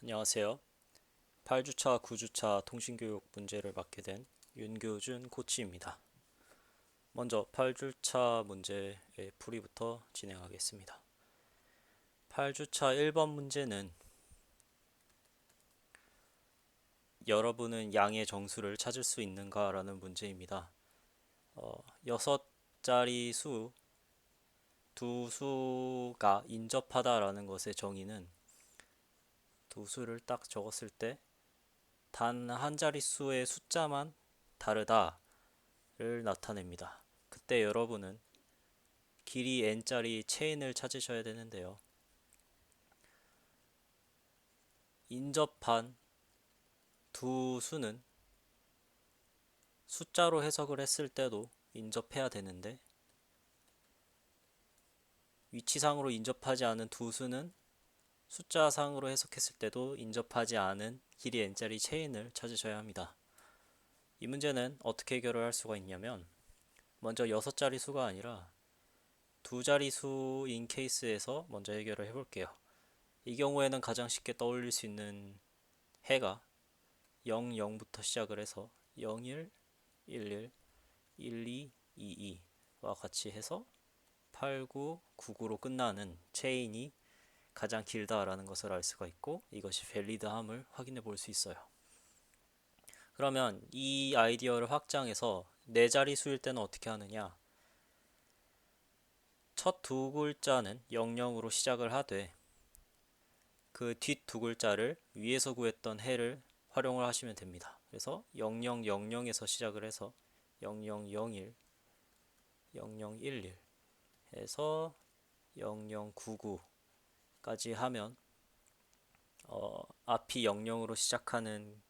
안녕하세요. 8주차, 9주차 통신교육 문제를 맡게 된 윤교준 코치입니다. 먼저 8주차 문제의 풀이부터 진행하겠습니다. 8주차 1번 문제는 여러분은 양의 정수를 찾을 수 있는가? 라는 문제입니다. 6자리 두 수가 인접하다라는 것의 정의는 두 수를 딱 적었을 때 단 한 자릿수의 숫자만 다르다를 나타냅니다. 그때 여러분은 길이 n짜리 체인을 찾으셔야 되는데요. 인접한 두 수는 숫자로 해석을 했을 때도 인접해야 되는데 위치상으로 인접하지 않은 두 수는 숫자상으로 해석했을 때도 인접하지 않은 길이 n짜리 체인을 찾으셔야 합니다. 이 문제는 어떻게 해결을 할 수가 있냐면 먼저 6자리 수가 아니라 두 자리 수인 케이스에서 먼저 해결을 해볼게요. 이 경우에는 가장 쉽게 떠올릴 수 있는 해가 0, 0부터 시작을 해서 0, 1, 1, 1, 1, 2, 2, 2와 같이 해서 8, 9, 9, 9로 끝나는 체인이 가장 길다라는 것을 알 수가 있고 이것이 밸리드함을 확인해 볼 수 있어요. 그러면 이 아이디어를 확장해서 네 자릿수일 때는 어떻게 하느냐? 첫 두 글자는 00으로 시작을 하되 그 뒷 두 글자를 위에서 구했던 해를 활용을 하시면 됩니다. 그래서 0000에서 시작을 해서 0001, 0011 해서 0099까지 하면 앞이 00으로 시작하는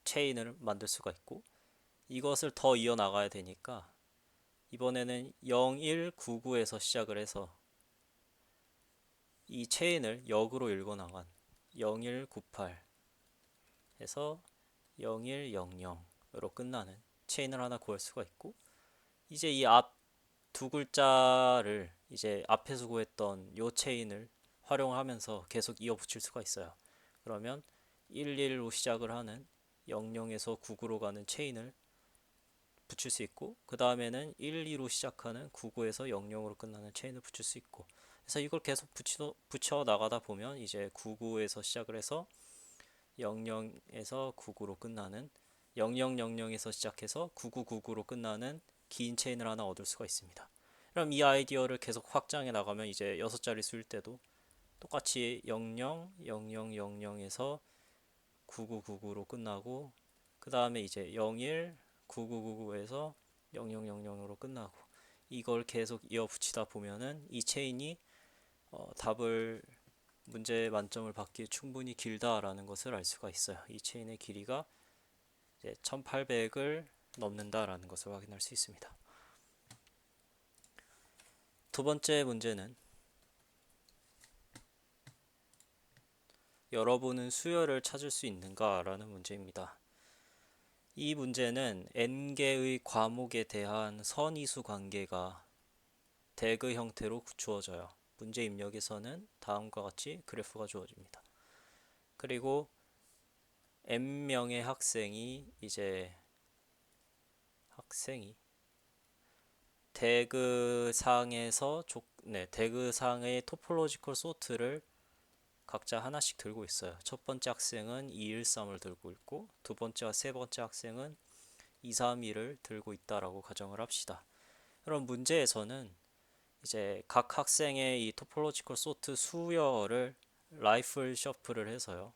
체인을 만들 수가 있고 이것을 더 이어나가야 되니까 이번에는 0199에서 시작을 해서 이 체인을 역으로 읽어나간 0198 해서 0100으로 끝나는 체인을 하나 구할 수가 있고 이제 이 앞 두 글자를 이제 앞에서 구했던 요 체인을 활용하면서 계속 이어 붙일 수가 있어요. 그러면 11로 시작을 하는 00에서 99로 가는 체인을 붙일 수 있고 그 다음에는 12로 시작하는 99에서 00으로 끝나는 체인을 붙일 수 있고 그래서 이걸 계속 붙여 나가다 보면 이제 99에서 시작을 해서 00에서 99로 끝나는 0000에서 시작해서 9999로 끝나는 긴 체인을 하나 얻을 수가 있습니다. 그럼 이 아이디어를 계속 확장해 나가면 이제 6자리 수일 때도 똑같이 00, 0000에서 9999로 끝나고 그 다음에 이제 01, 9999에서 0000으로 끝나고 이걸 계속 이어 붙이다 보면은 이 체인이 답을 문제 만점을 받기에 충분히 길다라는 것을 알 수가 있어요. 이 체인의 길이가 이제 1800을 넘는다라는 것을 확인할 수 있습니다. 두 번째 문제는 여러분은 수열을 찾을 수 있는가? 라는 문제입니다. 이 문제는 n개의 과목에 대한 선이수 관계가 대그 형태로 주어져요. 문제 입력에서는 다음과 같이 그래프가 주어집니다. 그리고 n명의 학생이 대그상의 토폴로지컬 소트를 각자 하나씩 들고 있어요. 첫 번째 학생은 213을 들고 있고 두 번째와 세 번째 학생은 232를 들고 있다라고 가정을 합시다. 그럼 문제에서는 이제 각 학생의 이 토폴로지컬 소트 수열을 라이플 셔플을 해서요.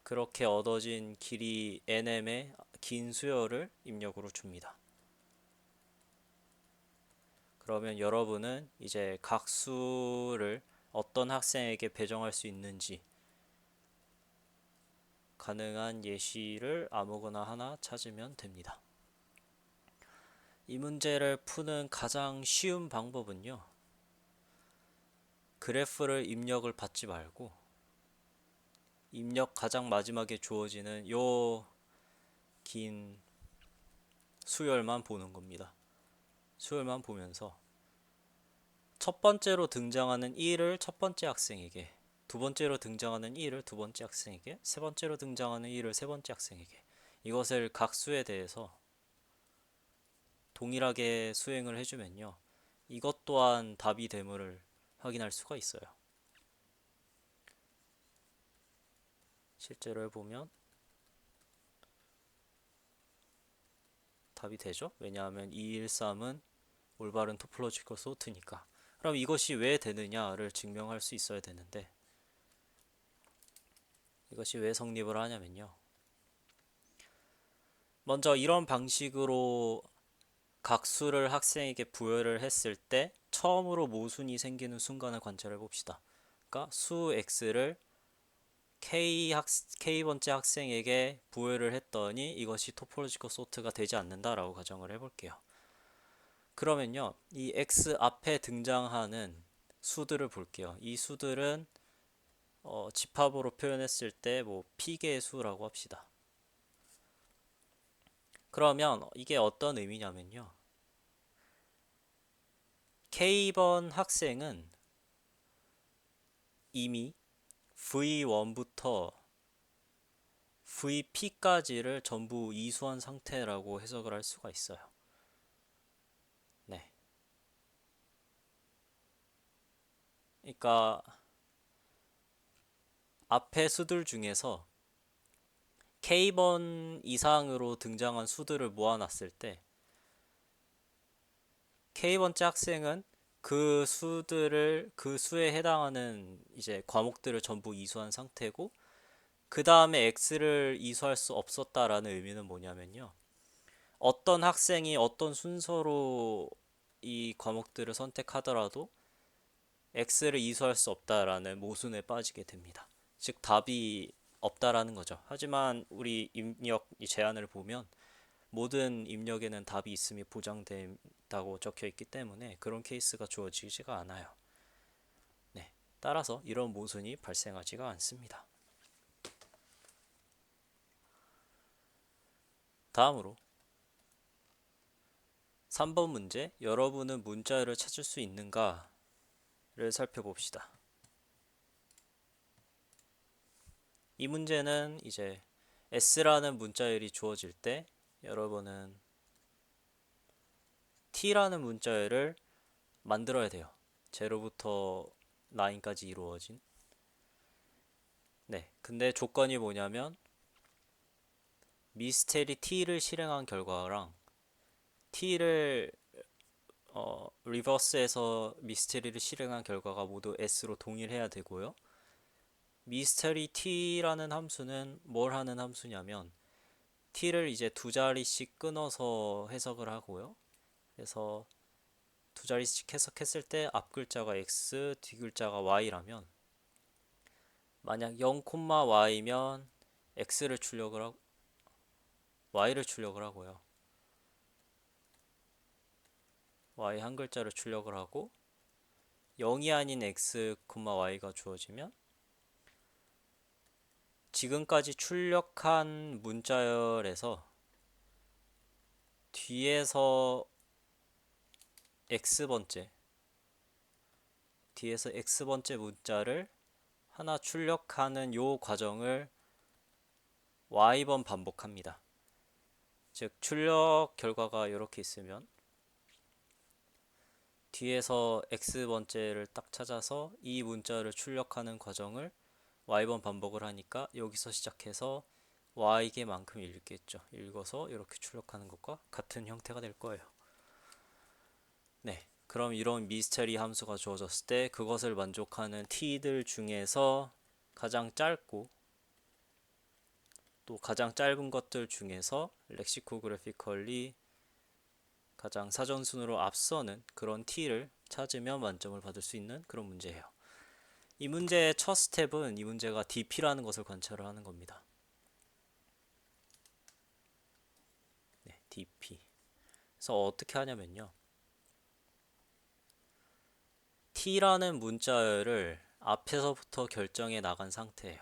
그렇게 얻어진 길이 nm의 긴 수열을 입력으로 줍니다. 그러면 여러분은 이제 각 수를 어떤 학생에게 배정할 수 있는지 가능한 예시를 아무거나 하나 찾으면 됩니다. 이 문제를 푸는 가장 쉬운 방법은요. 그래프를 입력을 받지 말고 입력 가장 마지막에 주어지는 요 긴 수열만 보는 겁니다. 수열만 보면서 첫 번째로 등장하는 1을 첫 번째 학생에게, 두 번째로 등장하는 1을 두 번째 학생에게, 세 번째로 등장하는 1을 세 번째 학생에게, 이것을 각 수에 대해서 동일하게 수행을 해주면요, 이것 또한 답이 됨을 확인할 수가 있어요. 실제로 해보면 답이 되죠? 왜냐하면 213은 올바른 토폴로지컬 소트니까. 그럼 이것이 왜 되느냐를 증명할 수 있어야 되는데, 이것이 왜 성립을 하냐면요, 먼저 이런 방식으로 각수를 학생에게 부여를 했을 때 처음으로 모순이 생기는 순간을 관찰해 봅시다. 그러니까 수 x를 K번째 학생에게 부여를 했더니 이것이 토폴로지컬 소트가 되지 않는다라고 가정을 해볼게요. 그러면요, 이 X 앞에 등장하는 수들을 볼게요. 이 수들은 집합으로 표현했을 때 뭐 P개의 수라고 합시다. 그러면 이게 어떤 의미냐면요, K번 학생은 이미 V1부터 VP까지를 전부 이수한 상태라고 해석을 할 수가 있어요. 네. 그러니까 앞에 수들 중에서 K번 이상으로 등장한 수들을 모아놨을 때 K번째 학생은 그 수들을 그 수에 해당하는 이제 과목들을 전부 이수한 상태고, 그 다음에 X를 이수할 수 없었다라는 의미는 뭐냐면요, 어떤 학생이 어떤 순서로 이 과목들을 선택하더라도 X를 이수할 수 없다라는 모순에 빠지게 됩니다. 즉 답이 없다라는 거죠. 하지만 우리 입력 이 제한을 보면 모든 입력에는 답이 있음이 보장된다고 적혀 있기 때문에 그런 케이스가 주어지지가 않아요. 네. 따라서 이런 모순이 발생하지가 않습니다. 다음으로 3번 문제, 여러분은 문자열을 찾을 수 있는가를 살펴봅시다. 이 문제는 이제 S라는 문자열이 주어질 때 여러분은 T라는 문자열을 만들어야 돼요. 0부터 9까지 이루어진. 네. 근데 조건이 뭐냐면 미스테리 T를 실행한 결과랑 T를 리버스해서 미스테리를 실행한 결과가 모두 S로 동일해야 되고요. 미스테리 T라는 함수는 뭘 하는 함수냐면 T를 이제 두 자리씩 끊어서 해석을 하고요. 그래서 두 자리씩 해석했을 때 앞 글자가 X, 뒤 글자가 Y라면 만약 0,Y면 X를 출력을 하고 Y를 출력을 하고요. Y 한 글자를 출력을 하고 0이 아닌 X, Y가 주어지면 지금까지 출력한 문자열에서 뒤에서 X번째 문자를 하나 출력하는 요 과정을 Y번 반복합니다. 즉 출력 결과가 이렇게 있으면 뒤에서 X번째를 딱 찾아서 이 문자를 출력하는 과정을 Y번 반복을 하니까 여기서 시작해서 Y개만큼 읽겠죠. 읽어서 이렇게 출력하는 것과 같은 형태가 될 거예요. 네. 그럼 이런 미스터리 함수가 주어졌을 때 그것을 만족하는 T들 중에서 가장 짧고 또 가장 짧은 것들 중에서 렉시코그래피컬리 가장 사전순으로 앞서는 그런 T를 찾으면 만점을 받을 수 있는 그런 문제예요. 이 문제의 첫 스텝은 이 문제가 DP라는 것을 관찰을 하는 겁니다. 네, DP. 그래서 어떻게 하냐면요, T라는 문자열을 앞에서부터 결정해 나간 상태예요.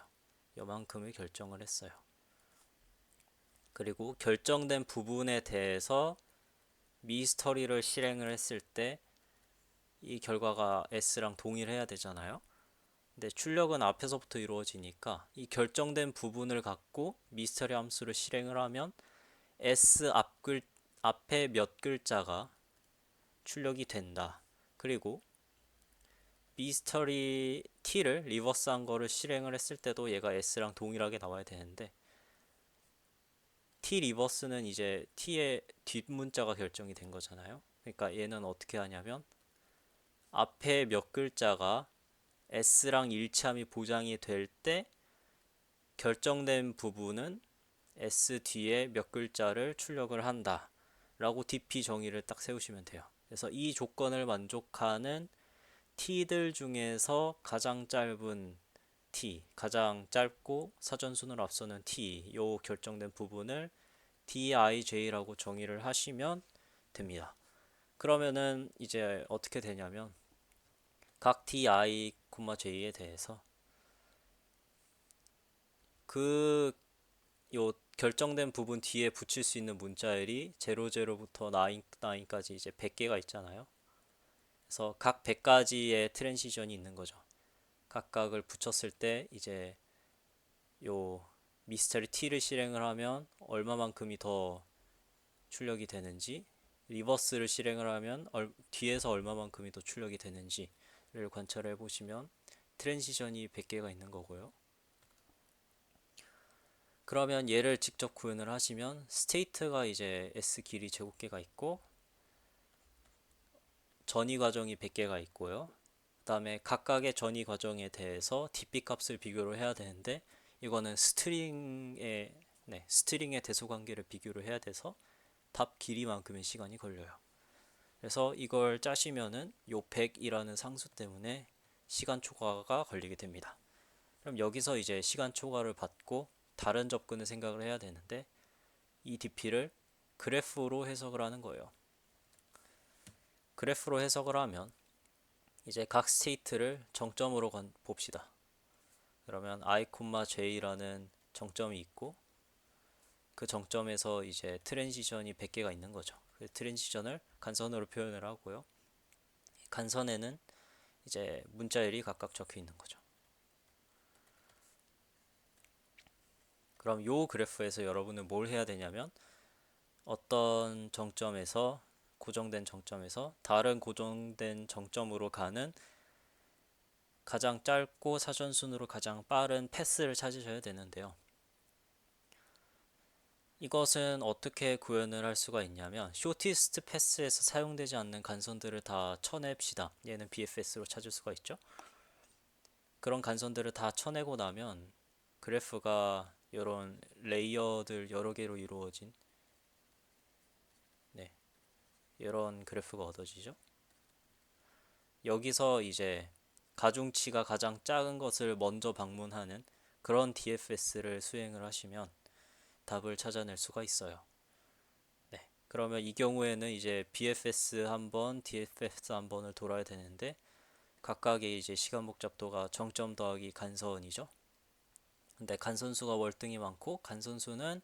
요만큼을 결정을 했어요. 그리고 결정된 부분에 대해서 미스터리를 실행을 했을 때 이 결과가 S랑 동일해야 되잖아요. 근데 출력은 앞에서부터 이루어지니까 이 결정된 부분을 갖고 미스터리 함수를 실행을 하면 S 앞에 몇 글자가 출력이 된다. 그리고 미스터리 T를 리버스한 거를 실행을 했을 때도 얘가 S랑 동일하게 나와야 되는데 T 리버스는 이제 T의 뒷문자가 결정이 된 거잖아요. 그러니까 얘는 어떻게 하냐면 앞에 몇 글자가 S랑 일치함이 보장이 될 때 결정된 부분은 S 뒤에 몇 글자를 출력을 한다 라고 DP 정의를 딱 세우시면 돼요. 그래서 이 조건을 만족하는 T들 중에서 가장 짧은 T, 가장 짧고 사전순을 앞서는 T, 요 결정된 부분을 DIJ라고 정의를 하시면 됩니다. 그러면은 이제 어떻게 되냐면 각 DI, J에 대해서 그 요 결정된 부분 뒤에 붙일 수 있는 문자열이 00부터 99까지 이제 100개가 있잖아요. 그래서 각 100가지의 트랜시션이 있는 거죠. 각각을 붙였을 때 이제 요 미스터리 T를 실행을 하면 얼마만큼이 더 출력이 되는지, 리버스를 실행을 하면 뒤에서 얼마만큼이 더 출력이 되는지를 관찰해 보시면 트랜시션이 100개가 있는 거고요. 그러면 얘를 직접 구현을 하시면 스테이트가 이제 S 길이 제곱계가 있고 전이 과정이 100개가 있고요. 그 다음에 각각의 전이 과정에 대해서 DP 값을 비교를 해야 되는데 이거는 스트링의 대소 관계를 비교를 해야 돼서 답 길이만큼의 시간이 걸려요. 그래서 이걸 짜시면은 요 100이라는 상수 때문에 시간 초과가 걸리게 됩니다. 그럼 여기서 이제 시간 초과를 받고 다른 접근을 생각을 해야 되는데 이 DP를 그래프로 해석을 하는 거예요. 그래프로 해석을 하면 이제 각 스테이트를 정점으로 봅시다. 그러면 i, j라는 정점이 있고 그 정점에서 이제 트랜지션이 100개가 있는 거죠. 그 트랜지션을 간선으로 표현을 하고요. 간선에는 이제 문자열이 각각 적혀 있는 거죠. 그럼 요 그래프에서 여러분은 뭘 해야 되냐면 어떤 정점에서 고정된 정점에서 다른 고정된 정점으로 가는 가장 짧고 사전순으로 가장 빠른 패스를 찾으셔야 되는데요. 이것은 어떻게 구현을 할 수가 있냐면 쇼티스트 패스에서 사용되지 않는 간선들을 다 쳐냅시다. 얘는 BFS로 찾을 수가 있죠. 그런 간선들을 다 쳐내고 나면 그래프가 이런 레이어들 여러 개로 이루어진 이런 그래프가 얻어지죠. 여기서 이제 가중치가 가장 작은 것을 먼저 방문하는 그런 DFS를 수행을 하시면 답을 찾아낼 수가 있어요. 네. 그러면 이 경우에는 이제 BFS 한 번, DFS 한 번을 돌아야 되는데 각각의 이제 시간 복잡도가 정점 더하기 간선이죠. 근데 간선수가 월등히 많고 간선수는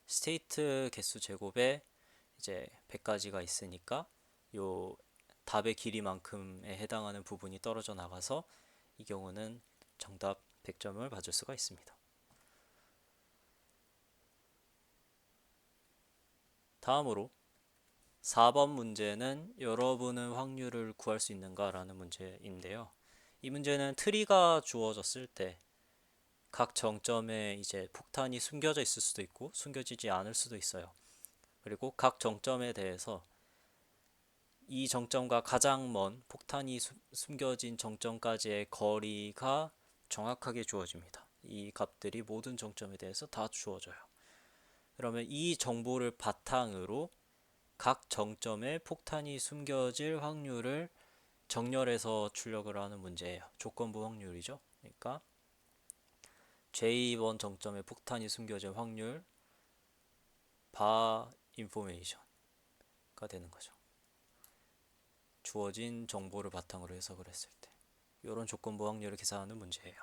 스테이트 개수 제곱에 이제 100가지가 있으니까 요 답의 길이만큼에 해당하는 부분이 떨어져 나가서 이 경우는 정답 100점을 받을 수가 있습니다. 다음으로 4번 문제는 여러분은 확률을 구할 수 있는가 라는 문제인데요. 이 문제는 트리가 주어졌을 때 각 정점에 이제 폭탄이 숨겨져 있을 수도 있고 숨겨지지 않을 수도 있어요. 그리고 각 정점에 대해서 이 정점과 가장 먼 폭탄이 숨겨진 정점까지의 거리가 정확하게 주어집니다. 이 값들이 모든 정점에 대해서 다 주어져요. 그러면 이 정보를 바탕으로 각 정점에 폭탄이 숨겨질 확률을 정렬해서 출력을 하는 문제예요. 조건부 확률이죠. 그러니까 J1 정점에 폭탄이 숨겨질 확률 바 인포메이션가 되는 거죠. 주어진 정보를 바탕으로 해석을 했을 때 이런 조건부 확률을 계산하는 문제예요.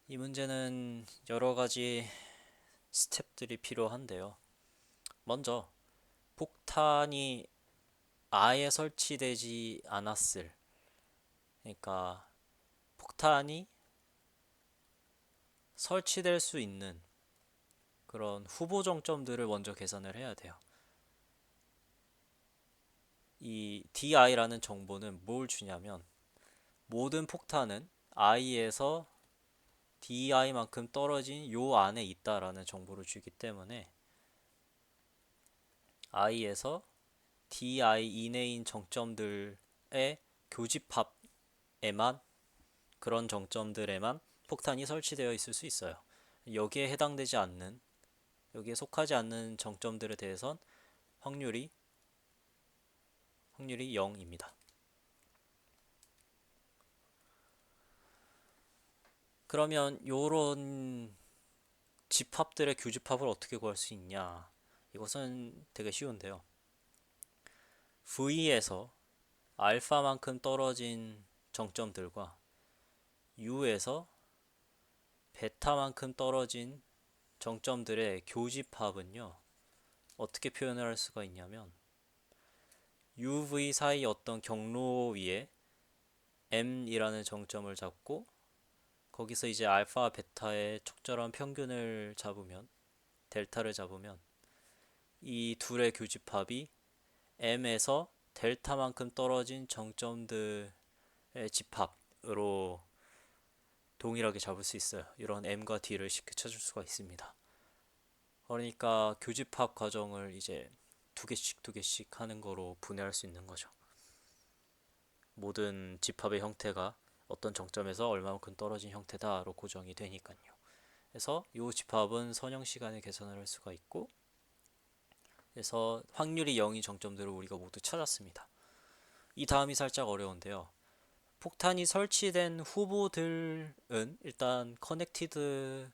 이 문제는 여러 가지 스텝들이 필요한데요. 먼저 폭탄이 아예 설치되지 않았을, 그러니까 폭탄이 설치될 수 있는 그런 후보 정점들을 먼저 계산을 해야 돼요. 이 DI라는 정보는 뭘 주냐면 모든 폭탄은 I에서 DI만큼 떨어진 요 안에 있다라는 정보를 주기 때문에 I에서 DI 이내인 정점들의 교집합에만, 그런 정점들에만 폭탄이 설치되어 있을 수 있어요. 여기에 해당되지 않는, 여기에 속하지 않는 정점들에 대해선 확률이 0입니다. 그러면 요런 집합들의 교집합을 어떻게 구할 수 있냐? 이것은 되게 쉬운데요. V에서 알파만큼 떨어진 정점들과 U에서 베타만큼 떨어진 정점들의 교집합은요, 어떻게 표현을 할 수가 있냐면 UV 사이 어떤 경로 위에 M이라는 정점을 잡고 거기서 이제 알파, 베타의 적절한 평균을 잡으면, 델타를 잡으면 이 둘의 교집합이 M에서 델타만큼 떨어진 정점들의 집합으로 동일하게 잡을 수 있어요. 이런 M과 D를 쉽게 찾을 수가 있습니다. 그러니까 교집합 과정을 이제 두 개씩 하는 거로 분해할 수 있는 거죠. 모든 집합의 형태가 어떤 정점에서 얼마만큼 떨어진 형태다로 고정이 되니까요. 그래서 이 집합은 선형 시간에 계산을 할 수가 있고, 그래서 확률이 0인 정점들을 우리가 모두 찾았습니다. 이 다음이 살짝 어려운데요. 폭탄이 설치된 후보들은 일단 커넥티드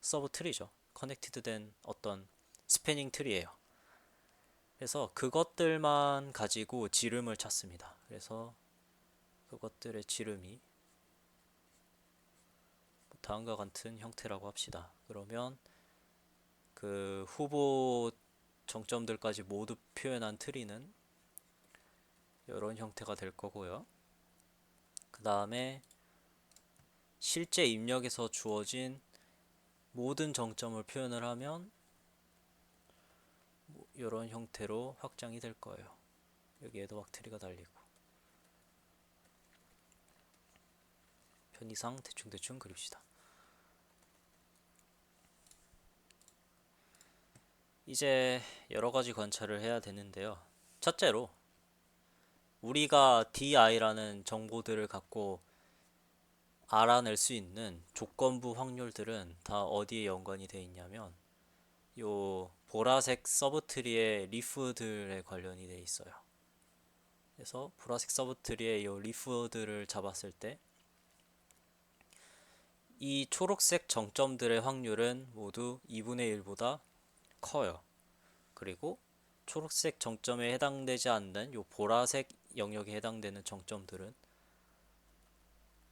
서브 트리죠. 커넥티드 된 어떤 스패닝 트리예요. 그래서 그것들만 가지고 지름을 찾습니다. 그래서 그것들의 지름이 다음과 같은 형태라고 합시다. 그러면 그 후보 정점들까지 모두 표현한 트리는 이런 형태가 될 거고요. 그 다음에 실제 입력에서 주어진 모든 정점을 표현을 하면 이런 형태로 확장이 될 거예요. 여기에도 막 트리가 달리고. 편의상 대충 그립시다. 이제 여러 가지 관찰을 해야 되는데요. 첫째로 우리가 DI라는 정보들을 갖고 알아낼 수 있는 조건부 확률들은 다 어디에 연관이 되어 있냐면 요 보라색 서브트리의 리프들에 관련이 되어 있어요. 그래서 보라색 서브트리의 요 리프들을 잡았을 때 이 초록색 정점들의 확률은 모두 2분의 1보다 커요. 그리고 초록색 정점에 해당되지 않는 요 보라색 영역에 해당되는 정점들은,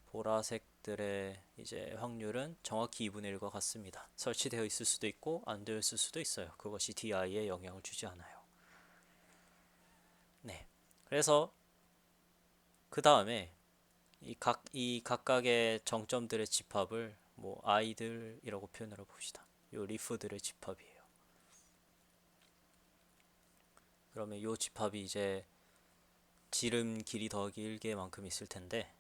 보라색들의 이제 확률은 정확히 2분의 1과 같습니다. 설치되어 있을 수도 있고 안 되어 있을 수도 있어요. 그것이 DI에 영향을 주지 않아요. 네. 그래서 그 다음에 이 각각의 정점들의 집합을 뭐 I들이라고 표현을 해봅시다. 요 리프들의 집합이에요. 그러면 요 집합이 이제 지름 길이 더하기 1개만큼 있을 텐데,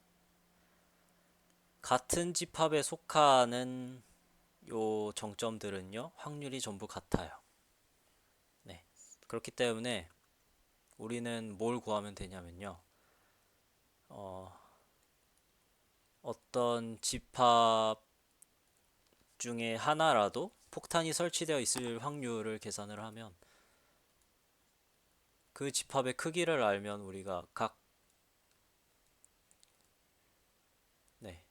같은 집합에 속하는 요 정점들은요, 확률이 전부 같아요. 네. 그렇기 때문에 우리는 뭘 구하면 되냐면요. 어, 어떤 집합 중에 하나라도 폭탄이 설치되어 있을 확률을 계산을 하면 그 집합의 크기를 알면 우리가 네,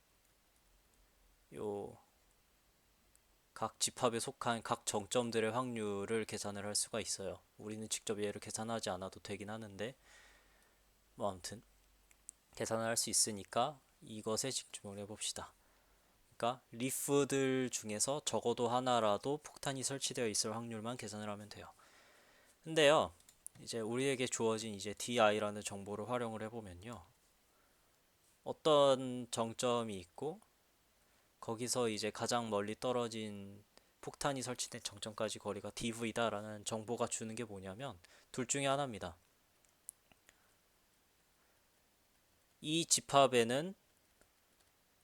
요 각 집합에 속한 각 정점들의 확률을 계산을 할 수가 있어요. 우리는 직접 얘를 계산하지 않아도 되긴 하는데, 뭐 아무튼 계산을 할 수 있으니까 이것에 집중을 해봅시다. 그러니까 리프들 중에서 적어도 하나라도 폭탄이 설치되어 있을 확률만 계산을 하면 돼요. 근데요, 이제 우리에게 주어진 이제 di라는 정보를 활용을 해보면요. 어떤 정점이 있고 거기서 이제 가장 멀리 떨어진 폭탄이 설치된 정점까지 거리가 dv다라는 정보가 주는 게 뭐냐면 둘 중에 하나입니다. 이 집합에는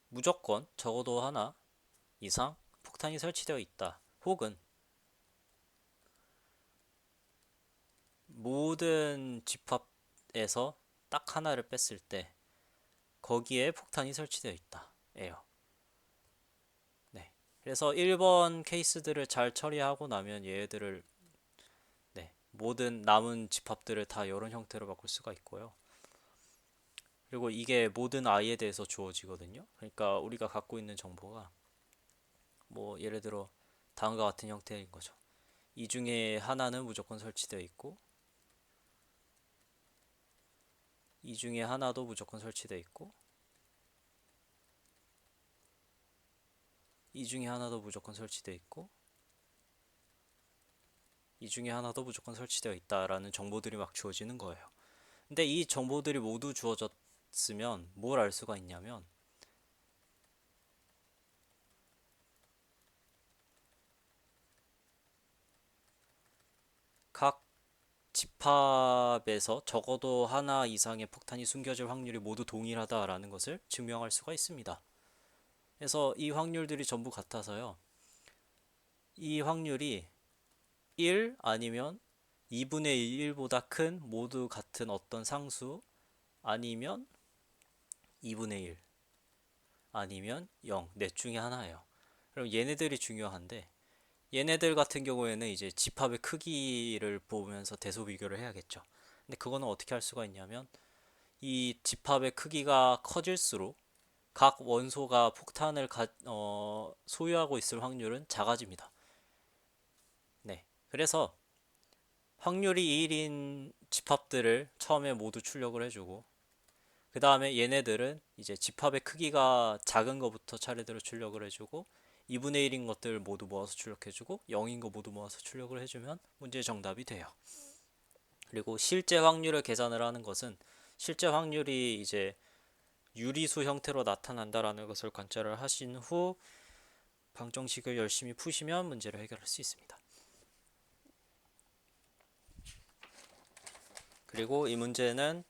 무조건 적어도 하나 이상 폭탄이 설치되어 있다. 혹은 모든 집합에서 딱 하나를 뺐을 때 거기에 폭탄이 설치되어 있다. 예요. 네. 그래서 1번 케이스들을 잘 처리하고 나면 얘들을 네, 모든 남은 집합들을 다 이런 형태로 바꿀 수가 있고요. 그리고 이게 모든 i에 대해서 주어지거든요. 그러니까 우리가 갖고 있는 정보가 뭐 예를 들어 다음과 같은 형태인 거죠. 이 중에 하나는 무조건 설치되어 있고 이 중에 하나도 무조건 설치되어 있고 이 중에 하나도 무조건 설치되어 있고 이 중에 하나도 무조건 설치되어 있다라는 정보들이 막 주어지는 거예요. 근데 이 정보들이 모두 주어졌으면 뭘 알 수가 있냐면 각 집합에서 적어도 하나 이상의 폭탄이 숨겨질 확률이 모두 동일하다라는 것을 증명할 수가 있습니다. 그래서 이 확률들이 전부 같아서요. 이 확률이 1 아니면 2분의 1보다 큰 모두 같은 어떤 상수 아니면 2분의 1 아니면 0 넷 중에 하나예요. 그럼 얘네들이 중요한데 얘네들 같은 경우에는 이제 집합의 크기를 보면서 대소 비교를 해야겠죠. 근데 그거는 어떻게 할 수가 있냐면 이 집합의 크기가 커질수록 각 원소가 폭탄을 소유하고 있을 확률은 작아집니다. 네. 그래서 확률이 1인 집합들을 처음에 모두 출력을 해주고 그 다음에 얘네들은 이제 집합의 크기가 작은 것부터 차례대로 출력을 해주고 2분의 1인 것들 모두 모아서 출력해주고 0인 거 모두 모아서 출력을 해주면 문제의 정답이 돼요. 그리고 실제 확률을 계산을 하는 것은 실제 확률이 이제 유리수 형태로 나타난다라는 것을 관찰을 하신 후 방정식을 열심히 푸시면 문제를 해결할 수 있습니다. 그리고 이 문제는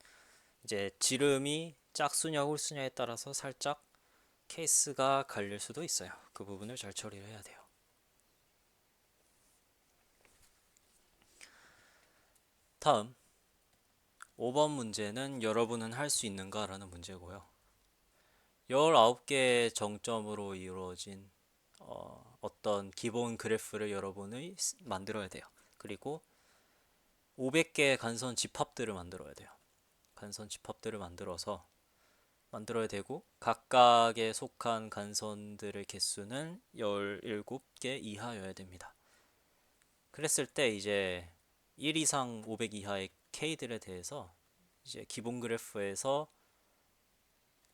이제 지름이 짝수냐 홀수냐에 따라서 살짝 케이스가 갈릴 수도 있어요. 그 부분을 잘 처리를 해야 돼요. 다음 5번 문제는 여러분은 할 수 있는가? 라는 문제고요. 19개 정점으로 이루어진 어떤 기본 그래프를 여러분이 만들어야 돼요. 그리고 500개의 간선 집합들을 만들어야 돼요. 간선 집합들을 만들어야 되고 각각에 속한 간선들의 개수는 17개 이하여야 됩니다. 그랬을 때 이제 1 이상 500 이하의 K들에 대해서 이제 기본 그래프에서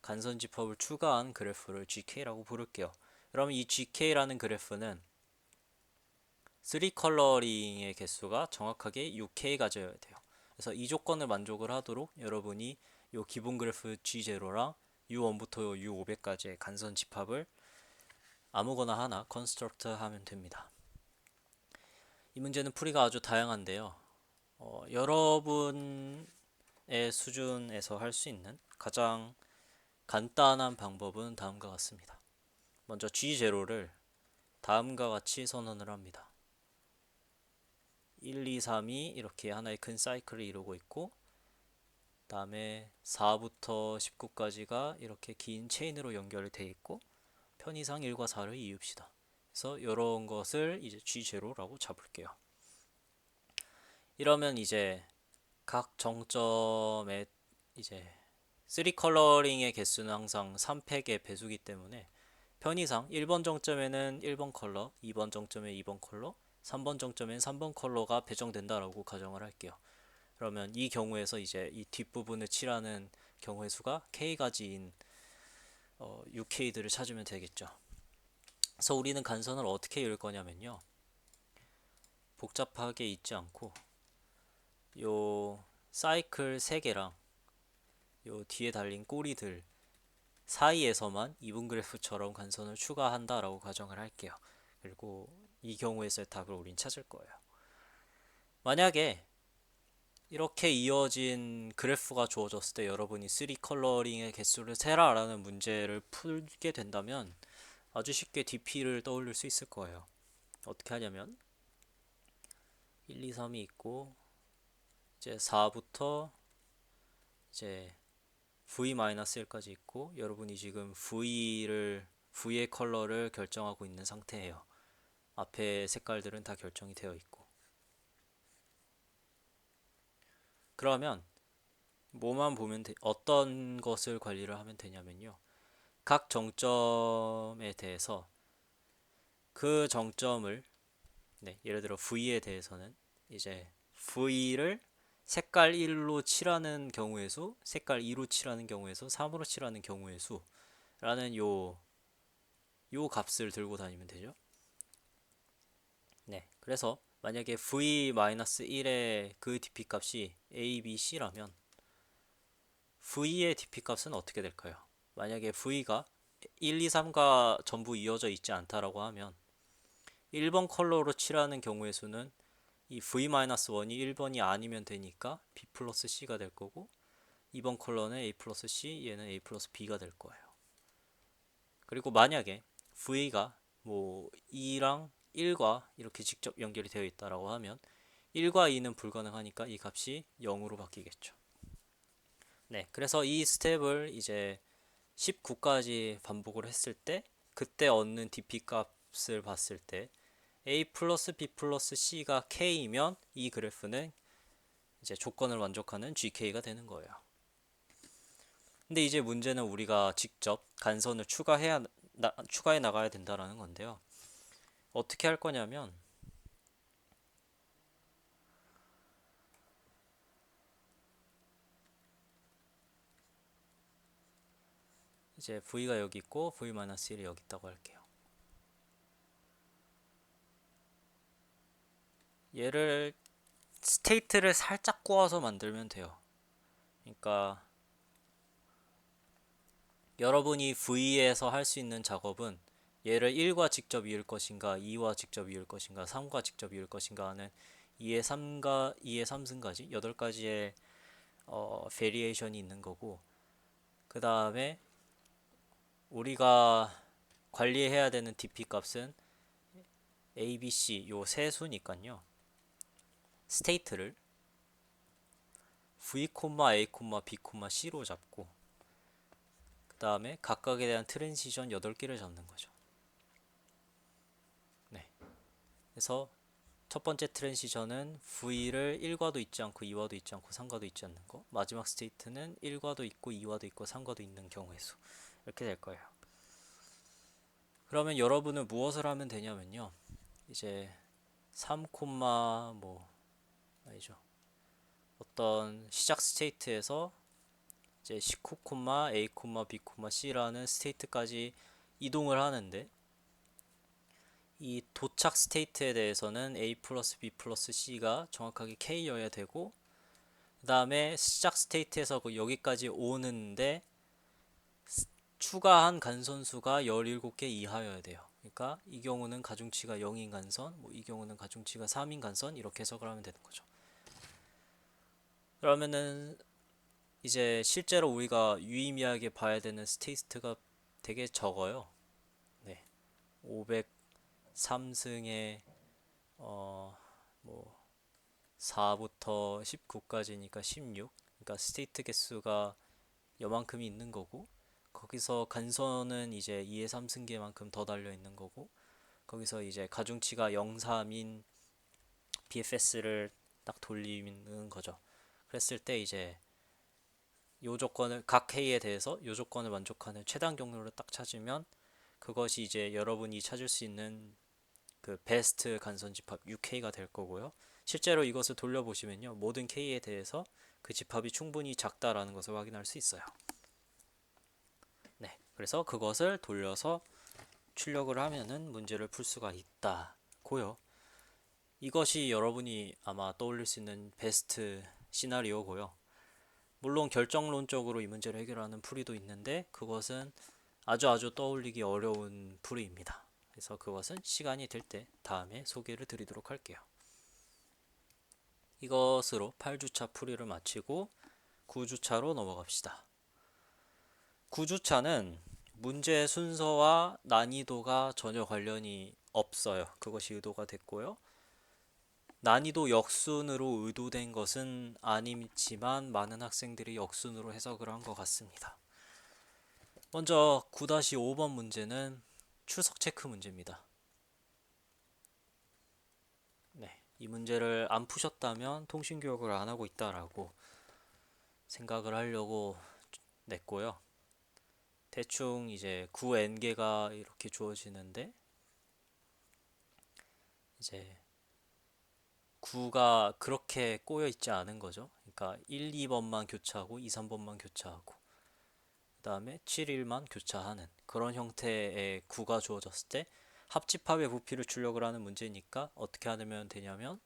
간선 집합을 추가한 그래프를 GK라고 부를게요. 그럼 이 GK라는 그래프는 3컬러링의 개수가 정확하게 6K 가져야 돼요. 그래서 이 조건을 만족을 하도록 여러분이 이 기본 그래프 G0랑 U1부터 U500까지의 간선 집합을 아무거나 하나 컨스트럭트 하면 됩니다. 이 문제는 풀이가 아주 다양한데요. 여러분의 수준에서 할 수 있는 가장 간단한 방법은 다음과 같습니다. 먼저 G0를 다음과 같이 선언을 합니다. 1, 2, 3이 이렇게 하나의 큰 사이클을 이루고 있고 다음에 4부터 19까지가 이렇게 긴 체인으로 연결되어 있고 편의상 1과 4를 이읍시다. 그래서 이런 것을 이제 G0라고 잡을게요. 이러면 이제 각 정점에 이제 3컬러링의 개수는 항상 3팩의 배수기 때문에 편의상 1번 정점에는 1번 컬러, 2번 정점에 2번 컬러, 3번 정점엔 3번 컬러가 배정된다라고 가정을 할게요. 그러면 이 경우에서 이제 이 뒷부분을 칠하는 경우의 수가 K가지인 6K들을 찾으면 되겠죠. 그래서 우리는 간선을 어떻게 이을 거냐면요. 복잡하게 잊지 않고 요 사이클 3개랑 요 뒤에 달린 꼬리들 사이에서만 이분 그래프처럼 간선을 추가한다라고 가정을 할게요. 그리고 이 경우에서의 답을 우린 찾을 거예요. 만약에 이렇게 이어진 그래프가 주어졌을 때 여러분이 3 컬러링의 개수를 세라라는 문제를 풀게 된다면 아주 쉽게 DP를 떠올릴 수 있을 거예요. 어떻게 하냐면 1, 2, 3이 있고 이제 4부터 이제 V-1까지 있고 여러분이 지금 V의 컬러를 결정하고 있는 상태예요. 앞에 색깔들은 다 결정이 되어 있고. 그러면 뭐만 보면 어떤 것을 관리를 하면 되냐면요. 각 정점에 대해서 그 정점을 예를 들어 V에 대해서는 이제 V를 색깔 1로 칠하는 경우의 수, 색깔 2로 칠하는 경우의 수, 3으로 칠하는 경우의 수라는 요 값을 들고 다니면 되죠. 네. 그래서 만약에 V-1의 그 DP 값이 A, B, C라면 V의 DP 값은 어떻게 될까요? 만약에 V가 1, 2, 3가 전부 이어져 있지 않다라고 하면 1번 컬러로 칠하는 경우의 수는 이 V-1이 1번이 아니면 되니까 B 플러스 C가 될 거고 2번 컬러는 A 플러스 C, 얘는 A 플러스 B가 될 거예요. 그리고 만약에 V가 뭐 2랑 1과 이렇게 직접 연결이 되어 있다라고 하면 1과 2는 불가능하니까 이 값이 0으로 바뀌겠죠. 네, 그래서 이 스텝을 이제 19까지 반복을 했을 때 그때 얻는 DP 값을 봤을 때 A 플러스 B 플러스 C가 K이면 이 그래프는 이제 조건을 만족하는 GK가 되는 거예요. 근데 이제 문제는 우리가 직접 간선을 추가해 나가야 된다라는 건데요. 어떻게 할 거냐면 이제 V가 여기 있고 V-1이 여기 있다고 할게요. 얘를 스테이트를 살짝 꼬아서 만들면 돼요. 그러니까 여러분이 V에서 할 수 있는 작업은 얘를 1과 직접 이을 것인가 2와 직접 이을 것인가 3과 직접 이을 것인가 하는 2의 3승까지 8가지의 베리에이션이 있는 거고 그 다음에 우리가 관리해야 되는 DP 값은 A, B, C 요 세 수니까요. 스테이트를 V, A, B, C로 잡고 그 다음에 각각에 대한 트랜지션 8개를 잡는 거죠. 네. 그래서 첫 번째 트랜지션은 V를 1과도 있지 않고 2과도 있지 않고 3과도 있지 않는 거. 마지막 스테이트는 1과도 있고 2과도 있고 3과도 있는 경우의 수. 이렇게 될 거예요. 그러면 여러분은 무엇을 하면 되냐면요. 이제 3, 뭐 아니죠. 어떤 시작 스테이트에서 이제 19, A, B, C라는 스테이트까지 이동을 하는데 이 도착 스테이트에 대해서는 A 플러스 B 플러스 C가 정확하게 K여야 되고 그 다음에 시작 스테이트에서 여기까지 오는데 추가한 간선수가 17개 이하여야 돼요. 그러니까 이 경우는 가중치가 0인 간선, 뭐 이 경우는 가중치가 3인 간선 이렇게 해석을 하면 되는 거죠. 그러면은 이제 실제로 우리가 유의미하게 봐야 되는 스테이트가 되게 적어요. 네. 503승에 뭐 4부터 19까지니까 16. 그러니까 스테이트 개수가 요만큼이 있는 거고 거기서 간선은 이제 2의 3승계만큼 더 달려 있는 거고 거기서 이제 가중치가 0, 3인 BFS를 딱 돌리는 거죠. 그랬을 때 이제 요 조건을 각 K에 대해서 요 조건을 만족하는 최단 경로를 딱 찾으면 그것이 이제 여러분이 찾을 수 있는 그 베스트 간선 집합 UK가 될 거고요. 실제로 이것을 돌려보시면요. 모든 K에 대해서 그 집합이 충분히 작다라는 것을 확인할 수 있어요. 네. 그래서 그것을 돌려서 출력을 하면은 문제를 풀 수가 있다고요. 이것이 여러분이 아마 떠올릴 수 있는 베스트 시나리오고요. 물론 결정론적으로 이 문제를 해결하는 풀이도 있는데 그것은 아주 떠올리기 어려운 풀이입니다. 그래서 그것은 시간이 될 때 다음에 소개를 드리도록 할게요. 이것으로 8주차 풀이를 마치고 9주차로 넘어갑시다. 9주차는 문제 순서와 난이도가 전혀 관련이 없어요. 그것이 의도가 됐고요. 난이도 역순으로 의도된 것은 아니지만 많은 학생들이 역순으로 해석을 한 것 같습니다. 먼저 9-5번 문제는 출석 체크 문제입니다. 네, 이 문제를 안 푸셨다면 통신교육을 안 하고 있다라고 생각을 하려고 냈고요. 대충 이제 9n개가 이렇게 주어지는데 이제 9가 그렇게 꼬여 있지 않은 거죠. 그러니까 1, 2번만 교차하고 2, 3번만 교차하고 그 다음에 7, 1만 교차하는 그런 형태의 9가 주어졌을 때 합집합의 부피를 출력을 하는 문제니까 어떻게 하면 되냐면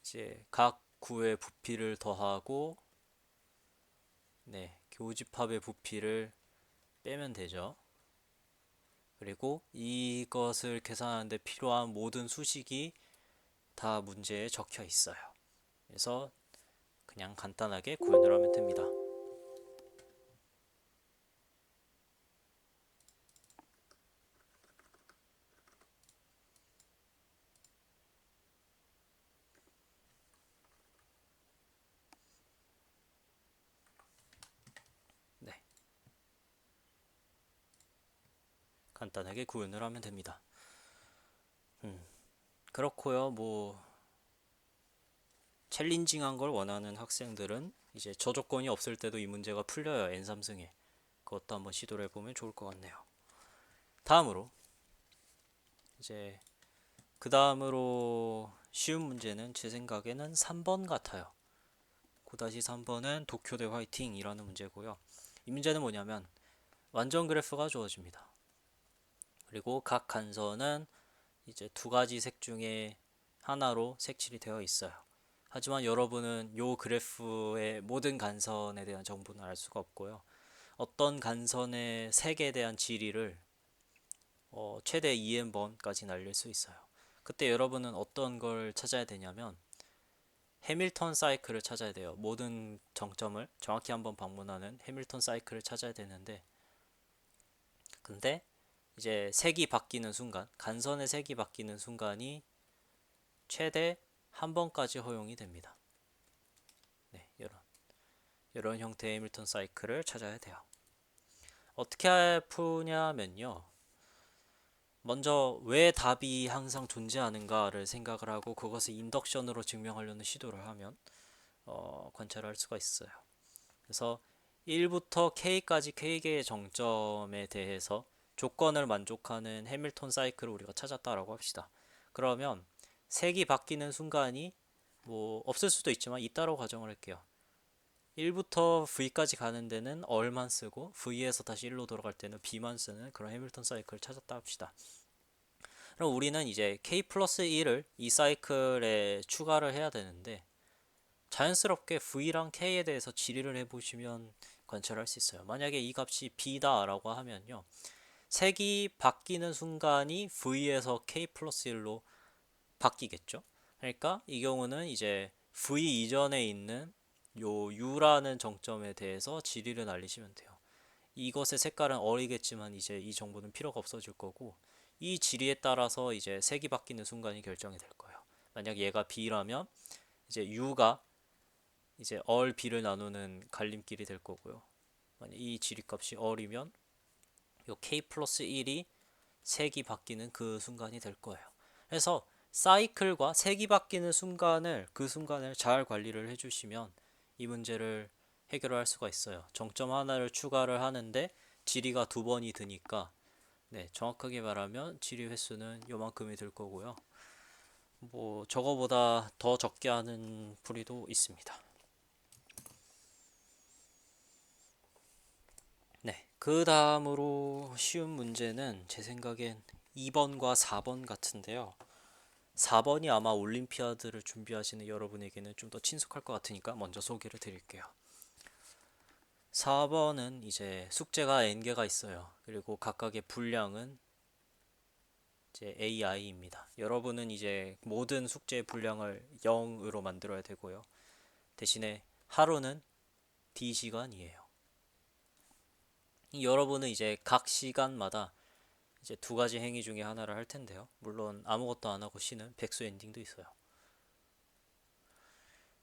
이제 각 9의 부피를 더하고 네, 교집합의 부피를 빼면 되죠. 그리고 이것을 계산하는데 필요한 모든 수식이 다 문제에 적혀 있어요. 그래서 그냥 간단하게 구현을 하면 됩니다. 네, 간단하게 구현을 하면 됩니다. 그렇고요. 뭐 챌린징한 걸 원하는 학생들은 이제 저조건이 없을 때도 이 문제가 풀려요. N3승에. 그것도 한번 시도를 해보면 좋을 것 같네요. 다음으로 이제 그 다음으로 쉬운 문제는 제 생각에는 3번 같아요. 9-3번은 도쿄대 화이팅이라는 문제고요. 이 문제는 뭐냐면 완전 그래프가 주어집니다. 그리고 각 간선은 이제 두 가지 색 중에 하나로 색칠이 되어 있어요. 하지만 여러분은 요 그래프의 모든 간선에 대한 정보는 알 수가 없고요. 어떤 간선의 색에 대한 지리를 최대 2n번까지 날릴 수 있어요. 그때 여러분은 어떤 걸 찾아야 되냐면 해밀턴 사이클을 찾아야 돼요. 모든 정점을 정확히 한번 방문하는 해밀턴 사이클을 찾아야 되는데 근데 이제 색이 바뀌는 순간, 간선의 색이 바뀌는 순간이 최대 한 번까지 허용이 됩니다. 네, 이런 형태의 해밀턴 사이클을 찾아야 돼요. 어떻게 푸냐면요. 먼저 왜 답이 항상 존재하는가를 생각을 하고 그것을 인덕션으로 증명하려는 시도를 하면 관찰할 수가 있어요. 그래서 1부터 K까지 K개의 정점에 대해서 조건을 만족하는 해밀턴 사이클을 우리가 찾았다라고 합시다. 그러면 색이 바뀌는 순간이 뭐 없을 수도 있지만 있다고 가정을 할게요. 1부터 V까지 가는 데는 얼만 쓰고 V에서 다시 1로 돌아갈 때는 B만 쓰는 그런 해밀턴 사이클을 찾았다 합시다. 그럼 우리는 이제 K 플러스 1을 이 사이클에 추가를 해야 되는데 자연스럽게 V랑 K에 대해서 질의를 해보시면 관찰할 수 있어요. 만약에 이 값이 B다 라고 하면요. 색이 바뀌는 순간이 V에서 K 플러스 1로 바뀌겠죠. 그러니까 이 경우는 이제 V 이전에 있는 요 U라는 정점에 대해서 질의를 날리시면 돼요. 이것의 색깔은 어리겠지만 이제 이 정보는 필요가 없어질 거고 이 지리에 따라서 이제 색이 바뀌는 순간이 결정이 될 거예요. 만약 얘가 B라면 이제 U가 이제 얼 B를 나누는 갈림길이 될 거고요. 만약 이 지리값이 얼이면 요 K 플러스 1이 색이 바뀌는 그 순간이 될 거예요. 그래서 사이클과 색이 바뀌는 순간을 그 순간을 잘 관리를 해주시면 이 문제를 해결할 수가 있어요. 정점 하나를 추가를 하는데 지리가 두 번이 드니까 네, 정확하게 말하면 지리 횟수는 요만큼이 될 거고요. 뭐 저거보다 더 적게 하는 풀이도 있습니다. 네, 그 다음으로 쉬운 문제는 제 생각엔 2번과 4번 같은데요. 4번이 아마 올림피아드를 준비하시는 여러분에게는 좀 더 친숙할 것 같으니까 먼저 소개를 드릴게요. 4번은 이제 숙제가 N개가 있어요. 그리고 각각의 분량은 이제 AI입니다. 여러분은 이제 모든 숙제의 분량을 0으로 만들어야 되고요. 대신에 하루는 D시간이에요. 여러분은 이제 각 시간마다 이제 두 가지 행위 중에 하나를 할 텐데요. 물론 아무것도 안 하고 쉬는 백수 엔딩도 있어요.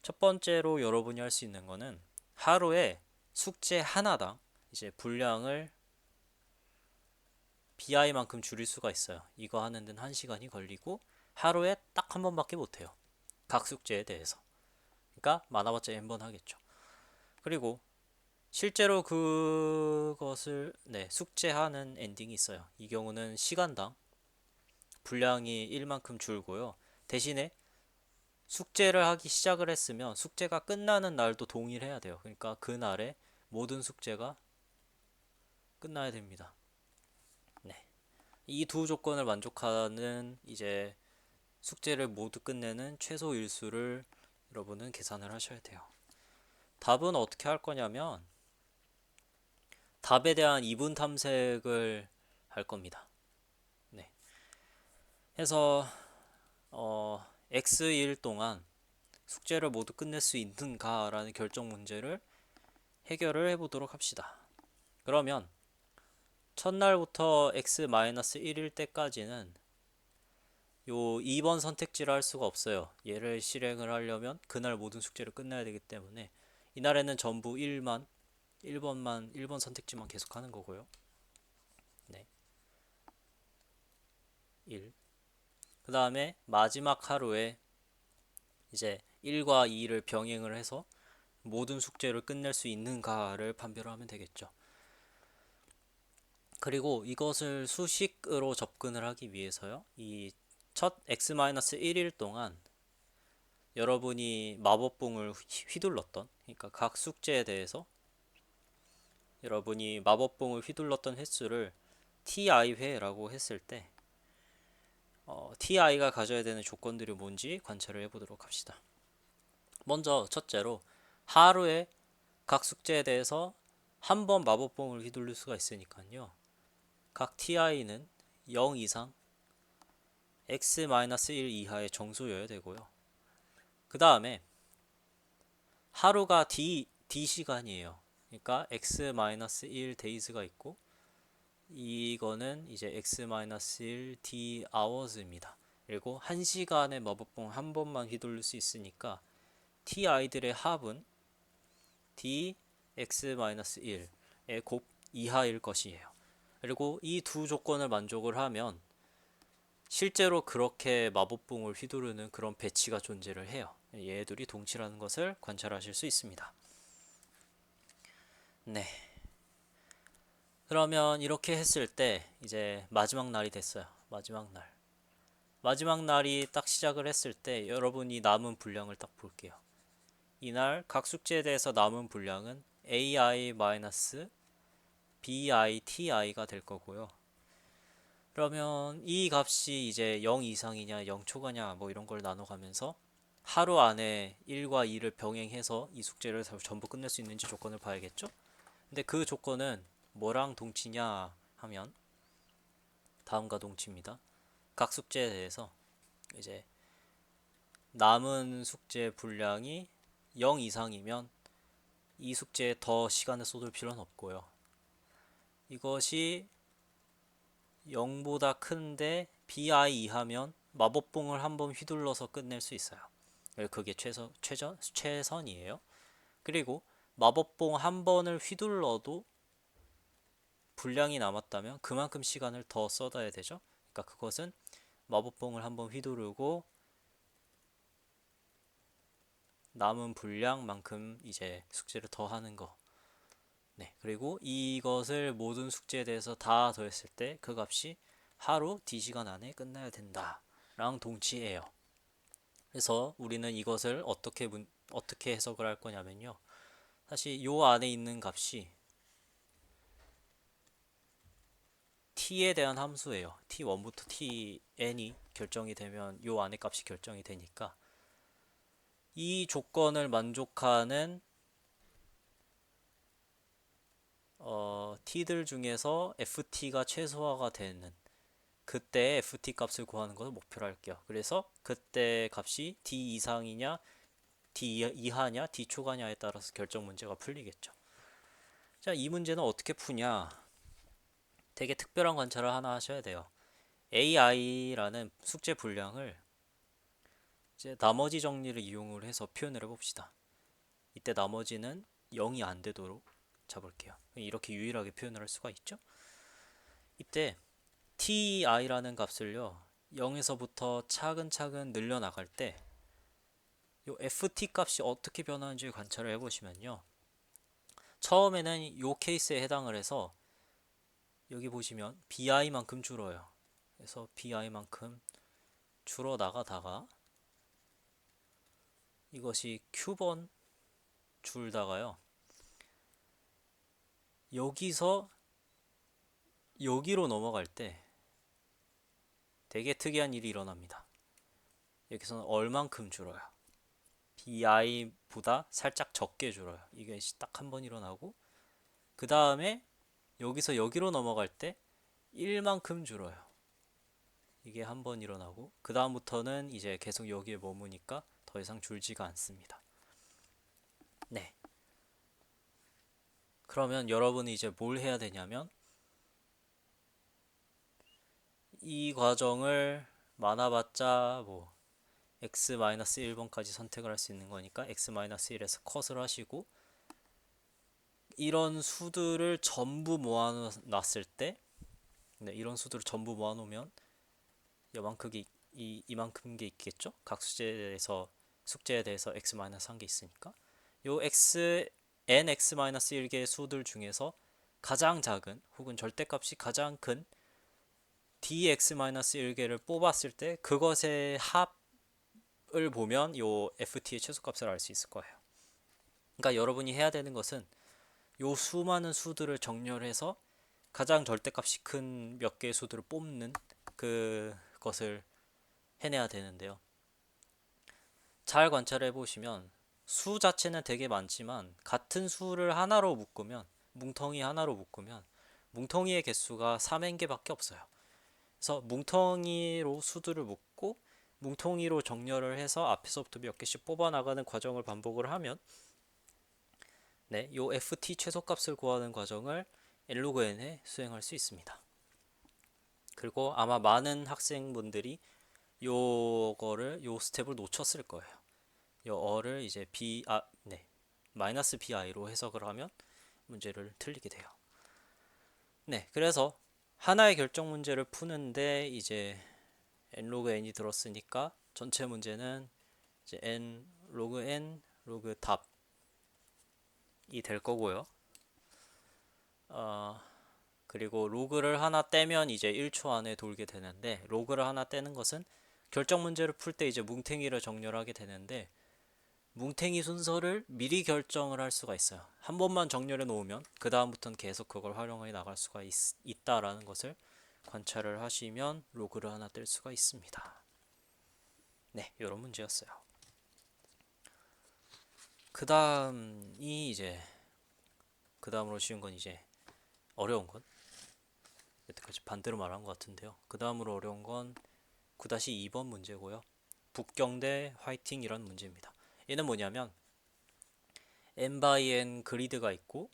첫 번째로 여러분이 할 수 있는 거는 하루에 숙제 하나당 이제 분량을 BI만큼 줄일 수가 있어요. 이거 하는 데는 1시간이 걸리고 하루에 딱 한 번밖에 못 해요. 각 숙제에 대해서. 그러니까 많아봤자 N번 하겠죠. 그리고 실제로 그것을 숙제하는 엔딩이 있어요. 이 경우는 시간당 분량이 1만큼 줄고요. 대신에 숙제를 하기 시작을 했으면 숙제가 끝나는 날도 동일해야 돼요. 그러니까 그날에 모든 숙제가 끝나야 됩니다. 네. 이 두 조건을 만족하는 이제 숙제를 모두 끝내는 최소 일수를 여러분은 계산을 하셔야 돼요. 답은 어떻게 할 거냐면 답에 대한 이분 탐색을 할 겁니다. 네. 해서 X일 동안 숙제를 모두 끝낼 수 있는가라는 결정 문제를 해결을 해보도록 합시다. 그러면 첫날부터 x-1일 때까지는 요 2번 선택지를 할 수가 없어요. 얘를 실행을 하려면 그날 모든 숙제를 끝내야 되기 때문에 이날에는 전부 1번 선택지만 계속 하는 거고요. 네. 1. 그 다음에 마지막 하루에 이제 1과 2를 병행을 해서 모든 숙제를 끝낼 수 있는가를 판별을 하면 되겠죠. 그리고 이것을 수식으로 접근을 하기 위해서요. 이 첫 x-1일 동안 여러분이 마법봉을 휘둘렀던, 그러니까 각 숙제에 대해서 여러분이 마법봉을 휘둘렀던 횟수를 ti회라고 했을 때 ti가 가져야 되는 조건들이 뭔지 관찰을 해보도록 합시다. 먼저 첫째로 하루에 각 숙제에 대해서 한 번 마법봉을 휘둘릴 수가 있으니까요. 각 ti는 0 이상 x-1 이하의 정수여야 되고요. 그 다음에 하루가 d 시간이에요. 그러니까 x-1 days가 있고 이거는 이제 x-1 d hours입니다. 그리고 1시간의 마법봉 한 번만 휘둘릴 수 있으니까 t i들의 합은 d x-1의 곱 이하일 것이에요. 그리고 이 두 조건을 만족을 하면 실제로 그렇게 마법봉을 휘두르는 그런 배치가 존재를 해요. 얘들이 동치라는 것을 관찰하실 수 있습니다. 네. 그러면 이렇게 했을 때 이제 마지막 날이 됐어요. 마지막 날. 마지막 날이 딱 시작을 했을 때 여러분이 남은 분량을 딱 볼게요. 이날 각 숙제에 대해서 남은 분량은 AI-BITI가 될 거고요. 그러면 이 값이 이제 0 이상이냐 0 초과냐 뭐 이런 걸 나눠가면서 하루 안에 1과 2를 병행해서 이 숙제를 전부 끝낼 수 있는지 조건을 봐야겠죠? 근데 그 조건은 뭐랑 동치냐 하면 다음과 동치입니다. 각 숙제에 대해서 이제 남은 숙제 분량이 0 이상이면 이 숙제에 더 시간을 쏟을 필요는 없고요. 이것이 0보다 큰데 BI 이하면 마법봉을 한번 휘둘러서 끝낼 수 있어요. 그게 최선이에요. 그리고 마법봉 한 번을 휘둘러도 분량이 남았다면 그만큼 시간을 더 쏟아야 되죠. 그러니까 그것은 마법봉을 한번 휘두르고 남은 분량만큼 이제 숙제를 더 하는 거. 네. 그리고 이것을 모든 숙제에 대해서 다 더했을 때 그 값이 하루 D시간 안에 끝나야 된다. 랑 동치예요. 그래서 우리는 이것을 어떻게 해석을 할 거냐면요. 사실 요 안에 있는 값이 t에 대한 함수예요. t1부터 tn이 결정이 되면 요 안에 값이 결정이 되니까 이 조건을 만족하는 t들 중에서 ft가 최소화가 되는 그때 ft 값을 구하는 것을 목표로 할게요. 그래서 그때 값이 d 이상이냐 d 이하냐 d 초과냐에 따라서 결정 문제가 풀리겠죠. 자, 이 문제는 어떻게 푸냐? 되게 특별한 관찰을 하나 하셔야 돼요. ai라는 숙제 분량을 이제 나머지 정리를 이용을 해서 표현을 해봅시다. 이때 나머지는 0이 안 되도록 잡을게요. 이렇게 유일하게 표현을 할 수가 있죠. 이때 ti라는 값을요 0에서부터 차근차근 늘려나갈 때 요 ft 값이 어떻게 변하는지 관찰을 해보시면요, 처음에는 요 케이스에 해당을 해서 여기 보시면 bi만큼 줄어요. 그래서 bi만큼 줄어 나가다가 이것이 q번 줄다가요 여기서 여기로 넘어갈 때 되게 특이한 일이 일어납니다. 여기서는 얼만큼 줄어요? bi보다 살짝 적게 줄어요. 이게 딱 한 번 일어나고 그 다음에 여기서 여기로 넘어갈 때 1만큼 줄어요. 이게 한 번 일어나고 그 다음부터는 이제 계속 여기에 머무니까 더 이상 줄지가 않습니다. 네. 그러면 여러분이 이제 뭘 해야 되냐면 이 과정을 많아봤자 뭐 x-1번까지 선택을 할 수 있는 거니까 x-1에서 컷을 하시고 이런 수들을 전부 모아놨을 때 네, 이런 수들을 전부 모아놓으면 이만큼 게 있겠죠? 각 숙제에 대해서 x-1개 있으니까 요 nx-1개의 수들 중에서 가장 작은 혹은 절대값이 가장 큰 dx-1개를 뽑았을 때 그것의 합을 보면 요 ft의 최소값을 알 수 있을 거예요. 그러니까 여러분이 해야 되는 것은 요 수많은 수들을 정렬해서 가장 절대값이 큰 몇 개의 수들을 뽑는 그것을 해내야 되는데요. 잘 관찰해 보시면 수 자체는 되게 많지만 같은 수를 하나로 묶으면 뭉텅이 하나로 묶으면 뭉텅이의 개수가 3n개밖에 없어요. 그래서 뭉텅이로 수들을 묶고 뭉텅이로 정렬을 해서 앞에서부터 몇 개씩 뽑아 나가는 과정을 반복을 하면 네, 요 ft 최소값을 구하는 과정을 nlogn에 수행할 수 있습니다. 그리고 아마 많은 학생분들이 요 스텝을 놓쳤을 거예요. 요 어를 이제 마이너스 bi로 해석을 하면 문제를 틀리게 돼요. 네, 그래서 하나의 결정 문제를 푸는데 이제 nlog n이 들었으니까 전체 문제는 이제 n log n log 답이 될 거고요. 그리고 로그를 하나 떼면 이제 1초 안에 돌게 되는데 로그를 하나 떼는 것은 결정 문제를 풀 때 이제 뭉탱이를 정렬하게 되는데 뭉탱이 순서를 미리 결정을 할 수가 있어요. 한 번만 정렬해 놓으면 그 다음부터는 계속 그걸 활용해 나갈 수가 있다라는 것을 관찰을 하시면 로그를 하나 뗄 수가 있습니다. 네, 이런 문제였어요. 그 다음으로 쉬운 건 이제 어려운 건 여태까지 반대로 말한 것 같은데요. 그 다음으로 어려운 건 9-2번 문제고요. 북경대 화이팅이라는 문제입니다. 얘는 뭐냐면 n by n 그리드가 있고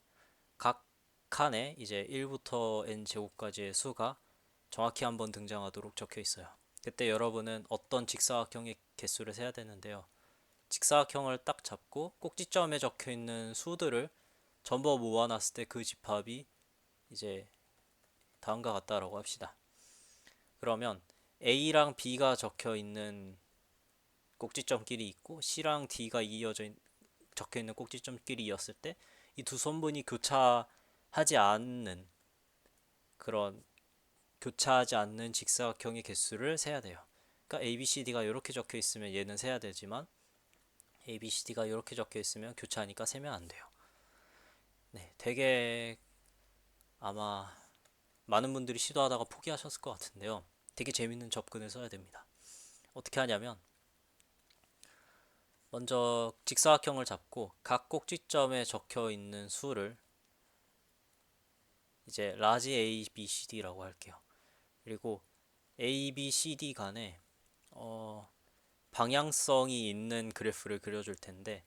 각 칸에 이제 1부터 n 제곱까지의 수가 정확히 한번 등장하도록 적혀 있어요. 그때 여러분은 어떤 직사각형의 개수를 세야 되는데요. 직사각형을 딱 잡고 꼭지점에 적혀 있는 수들을 전부 모아놨을 때 그 집합이 이제 다음과 같다라고 합시다. 그러면 A랑 B가 적혀 있는 꼭지점끼리 있고 C랑 D가 적혀 있는 꼭지점끼리 이었을 때 이 두 선분이 교차하지 않는 직사각형의 개수를 세야 돼요. 그러니까 ABCD가 이렇게 적혀 있으면 얘는 세야 되지만 ABCD가 이렇게 적혀 있으면 교차하니까 세면 안 돼요. 네, 되게 아마 많은 분들이 시도하다가 포기하셨을 것 같은데요. 되게 재밌는 접근을 써야 됩니다. 어떻게 하냐면 먼저 직사각형을 잡고 각 꼭지점에 적혀 있는 수를 이제 라지 A, B, C, D라고 할게요. 그리고 A, B, C, D 간에 방향성이 있는 그래프를 그려줄 텐데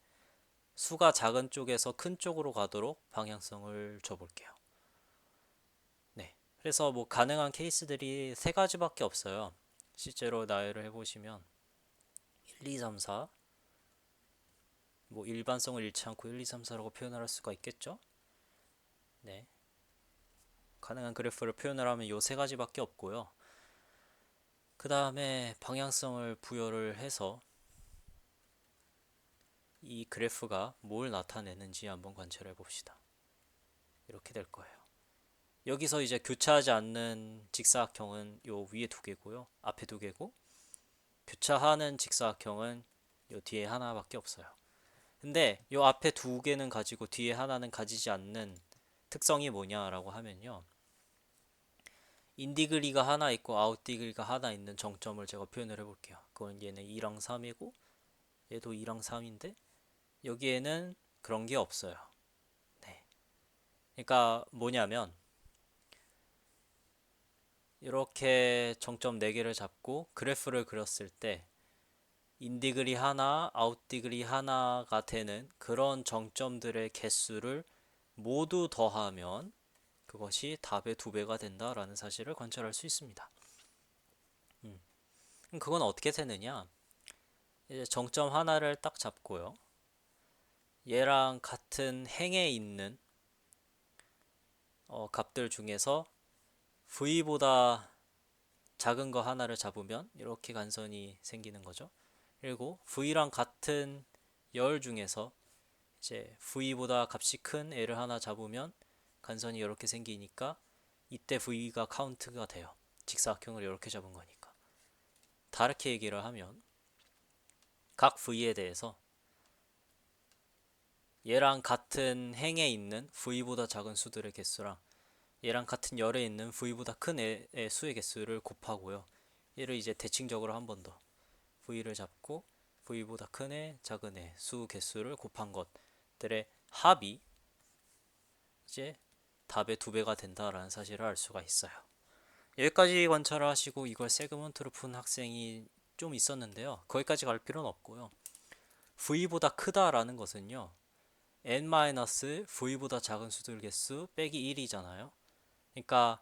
수가 작은 쪽에서 큰 쪽으로 가도록 방향성을 줘볼게요. 네. 그래서 뭐 가능한 케이스들이 세 가지밖에 없어요. 실제로 나열을 해보시면 1, 2, 3, 4 뭐 일반성을 잃지 않고 1, 2, 3, 4라고 표현을 할 수가 있겠죠? 네. 가능한 그래프를 표현을 하면 요 세 가지밖에 없고요. 그 다음에 방향성을 부여를 해서 이 그래프가 뭘 나타내는지 한번 관찰해 봅시다. 이렇게 될 거예요. 여기서 이제 교차하지 않는 직사각형은 요 위에 두 개고요. 앞에 두 개고, 교차하는 직사각형은 요 뒤에 하나밖에 없어요. 근데 요 앞에 두 개는 가지고 뒤에 하나는 가지지 않는 특성이 뭐냐라고 하면요. 인디그리가 하나 있고 아웃디그리가 하나 있는 정점을 제가 표현을 해볼게요. 그건 얘는 2랑 3이고 얘도 2랑 3인데 여기에는 그런 게 없어요. 네. 그러니까 뭐냐면 이렇게 정점 4개를 잡고 그래프를 그렸을 때 인디그리 하나, 아웃디그리 하나가 되는 그런 정점들의 개수를 모두 더하면 그것이 답의 2배가 된다라는 사실을 관찰할 수 있습니다. 그럼 그건 어떻게 되느냐? 이제 정점 하나를 딱 잡고요. 얘랑 같은 행에 있는 값들 중에서 v보다 작은 거 하나를 잡으면 이렇게 간선이 생기는 거죠. 그리고 v랑 같은 열 중에서 이제 v보다 값이 큰 애를 하나 잡으면 간선이 이렇게 생기니까 이때 v가 카운트가 돼요. 직사각형을 이렇게 잡은 거니까. 다르게 얘기를 하면 각 v에 대해서 얘랑 같은 행에 있는 v보다 작은 수들의 개수랑 얘랑 같은 열에 있는 v보다 큰 애의 수의 개수를 곱하고요. 얘를 이제 대칭적으로 한 번 더 v를 잡고 v보다 큰 애, 작은 애 수 개수를 곱한 것들의 합이 이제 답의 2배가 된다라는 사실을 알 수가 있어요. 여기까지 관찰을 하시고 이걸 세그먼트로 푼 학생이 좀 있었는데요. 거기까지 갈 필요는 없고요. v보다 크다라는 것은요. n-v보다 작은 수들 개수 빼기 1이잖아요. 그러니까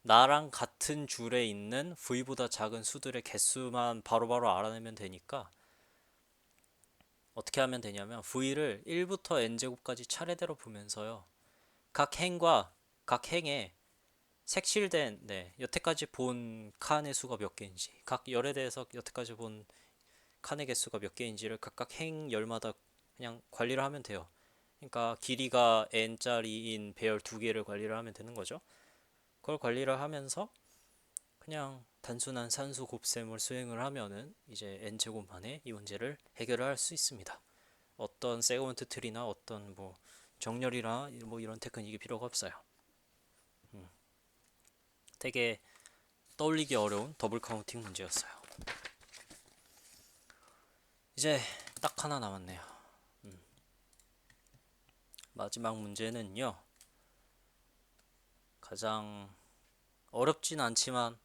나랑 같은 줄에 있는 v보다 작은 수들의 개수만 바로바로 알아내면 되니까 어떻게 하면 되냐면 v를 1부터 n제곱까지 차례대로 보면서요. 각 행과 각 행에 색칠된 여태까지 본 칸의 수가 몇 개인지 각 열에 대해서 여태까지 본 칸의 개수가 몇 개인지를 각각 행 열마다 그냥 관리를 하면 돼요. 그러니까 길이가 n짜리인 배열 2개를 관리를 하면 되는 거죠. 그걸 관리를 하면서 그냥 단순한 산수 곱셈을 수행을 하면은 이제 n제곱 만에 이 문제를 해결을 할 수 있습니다. 어떤 세그먼트 트리나 어떤 뭐 정렬이나 뭐 이런 테크닉이 필요가 없어요. 되게 떠올리기 어려운 더블 카운팅 문제였어요. 이제 딱 하나 남았네요. 마지막 문제는요. 가장 어렵진 않지만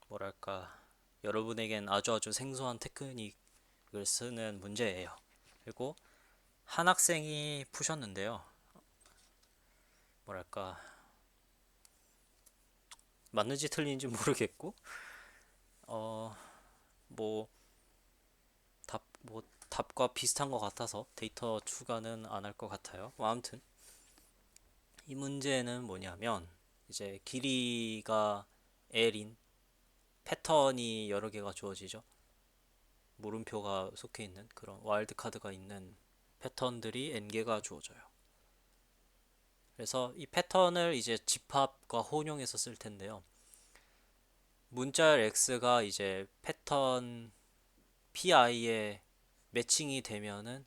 뭐랄까 여러분에겐 아주 생소한 테크닉을 쓰는 문제예요. 그리고 한 학생이 푸셨는데요. 뭐랄까 맞는지 틀린지 모르겠고 뭐 답과 비슷한 것 같아서 데이터 추가는 안 할 것 같아요. 뭐 아무튼 이 문제는 뭐냐면 이제 길이가 L인 패턴이 여러 개가 주어지죠. 물음표가 속해 있는 그런 와일드 카드가 있는 패턴들이 n개가 주어져요. 그래서 이 패턴을 이제 집합과 혼용해서 쓸 텐데요. 문자열 x가 이제 패턴 pi에 매칭이 되면은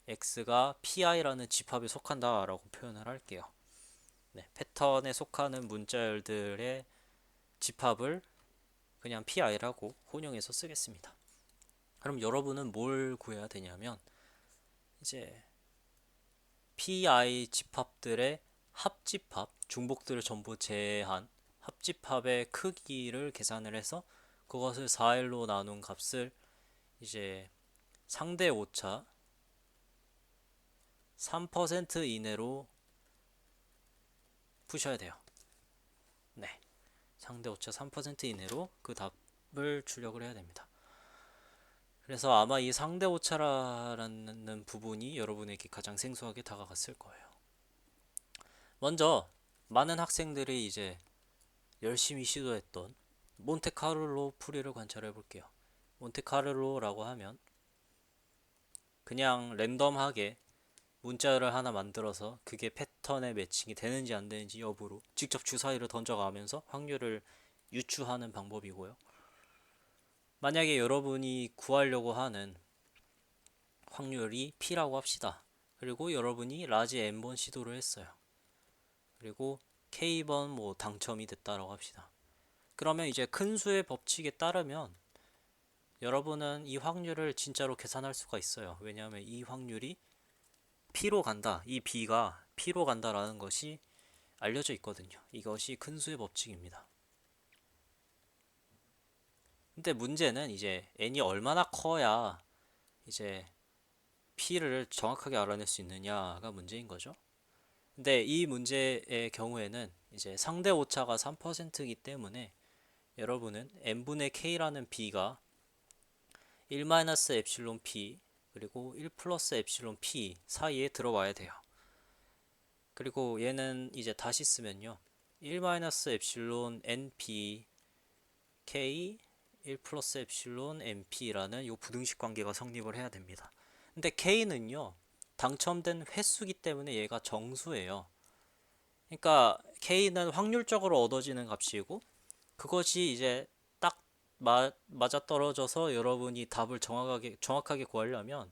x가 pi라는 집합에 속한다라고 표현을 할게요. 네, 패턴에 속하는 문자열들의 집합을 그냥 PI라고 혼용해서 쓰겠습니다. 그럼 여러분은 뭘 구해야 되냐면 이제 PI 집합들의 합집합, 중복들을 전부 제한 합집합의 크기를 계산을 해서 그것을 4L로 나눈 값을 이제 상대 오차 3% 이내로 푸셔야 돼요. 네. 상대 오차 3% 이내로 그 답을 출력을 해야 됩니다. 그래서 아마 이 상대 오차라는 부분이 여러분에게 가장 생소하게 다가갔을 거예요. 먼저 많은 학생들이 이제 열심히 시도했던 몬테카를로 풀이를 관찰해 볼게요. 몬테카를로라고 하면 그냥 랜덤하게 문자를 하나 만들어서 그게 패턴에 매칭이 되는지 안 되는지 여부로 직접 주사위를 던져가면서 확률을 유추하는 방법이고요. 만약에 여러분이 구하려고 하는 확률이 P라고 합시다. 그리고 여러분이 라지 N번 시도를 했어요. 그리고 K번 뭐 당첨이 됐다라고 합시다. 그러면 이제 큰 수의 법칙에 따르면 여러분은 이 확률을 진짜로 계산할 수가 있어요. 왜냐하면 이 확률이 P로 간다. 이 B가 P로 간다라는 것이 알려져 있거든요. 이것이 큰 수의 법칙입니다. 근데 문제는 이제 n이 얼마나 커야 이제 P를 정확하게 알아낼 수 있느냐가 문제인 거죠. 근데 이 문제의 경우에는 이제 상대 오차가 3%이기 때문에 여러분은 n분의 k라는 b가 1-epsilon p 그리고 1 플러스 epsilon p 사이에 들어와야 돼요. 그리고 얘는 이제 다시 쓰면요. 1-epsilon np k 1 플러스 epsilon np라는 이 부등식 관계가 성립을 해야 됩니다. 근데 k는요. 당첨된 횟수기 때문에 얘가 정수예요. 그러니까 k는 확률적으로 얻어지는 값이고 그것이 이제 딱 맞아떨어져서 여러분이 답을 정확하게 구하려면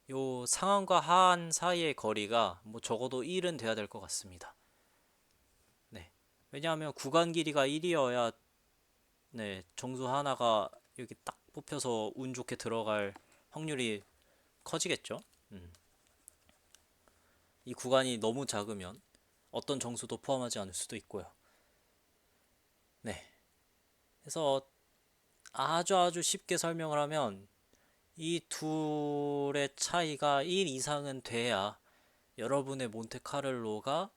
요 상한과 하한 사이의 거리가 뭐 적어도 1은 돼야 될 것 같습니다. 네. 왜냐하면 구간 길이가 1이어야 네, 정수 하나가 여기 딱 뽑혀서 운 좋게 들어갈 확률이 커지겠죠. 음. 이 구간이 너무 작으면 어떤 정수도 포함하지 않을 수도 있고요. 네. 그래서 아주 쉽게 설명을 하면 이 둘의 차이가 1 이상은 돼야 여러분의 몬테카를로가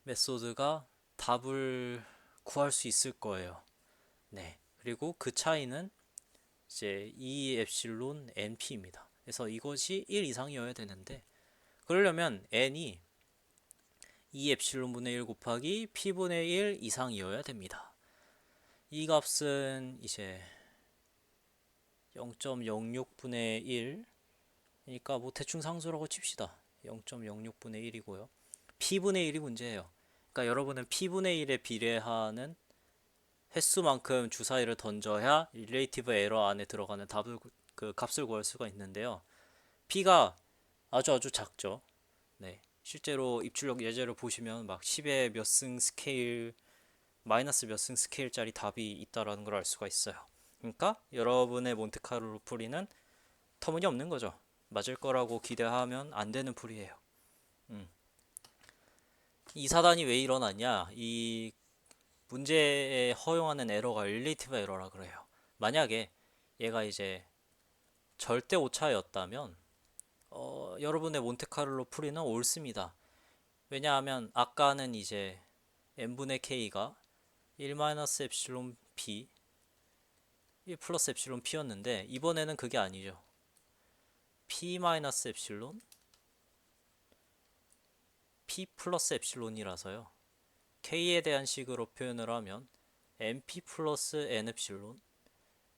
메소드가 답을 구할 수 있을 거예요. 네. 그리고 그 차이는 이제 2 엡실론 np입니다. 그래서 이것이 1 이상이어야 되는데 그러려면 n이 2 엡실론 분의 1 곱하기 p분의 1 이상이어야 됩니다. 이 값은 이제 0.06분의 1 그러니까 뭐 대충 상수라고 칩시다. 0.06분의 1이고요. p분의 1이 문제예요. 그러니까 여러분은 p분의 1에 비례하는 횟수만큼 주사위를 던져야 릴레이티브 에러 안에 들어가는 답을 그 값을 구할 수가 있는데요. p가 아주 작죠. 네. 실제로 입출력 예제를 보시면 막 10의 몇 승 스케일 마이너스 몇 승 스케일짜리 답이 있다라는 걸 알 수가 있어요. 그러니까 여러분의 몬테카를로 풀이는 터무니없는 거죠. 맞을 거라고 기대하면 안 되는 풀이에요. 이 사단이 왜 일어나냐? 이 문제에 허용하는 에러가 릴레이티브 에러라 그래요. 만약에 얘가 이제 절대 오차였다면 여러분의 몬테카를로 풀이는 옳습니다. 왜냐하면 아까는 이제 n분의 k가 1-epsilon p 1 플러스 epsilon p였는데 이번에는 그게 아니죠. p-epsilon p 플러스 epsilon이라서요. k에 대한 식으로 표현을 하면 np 플러스 n epsilon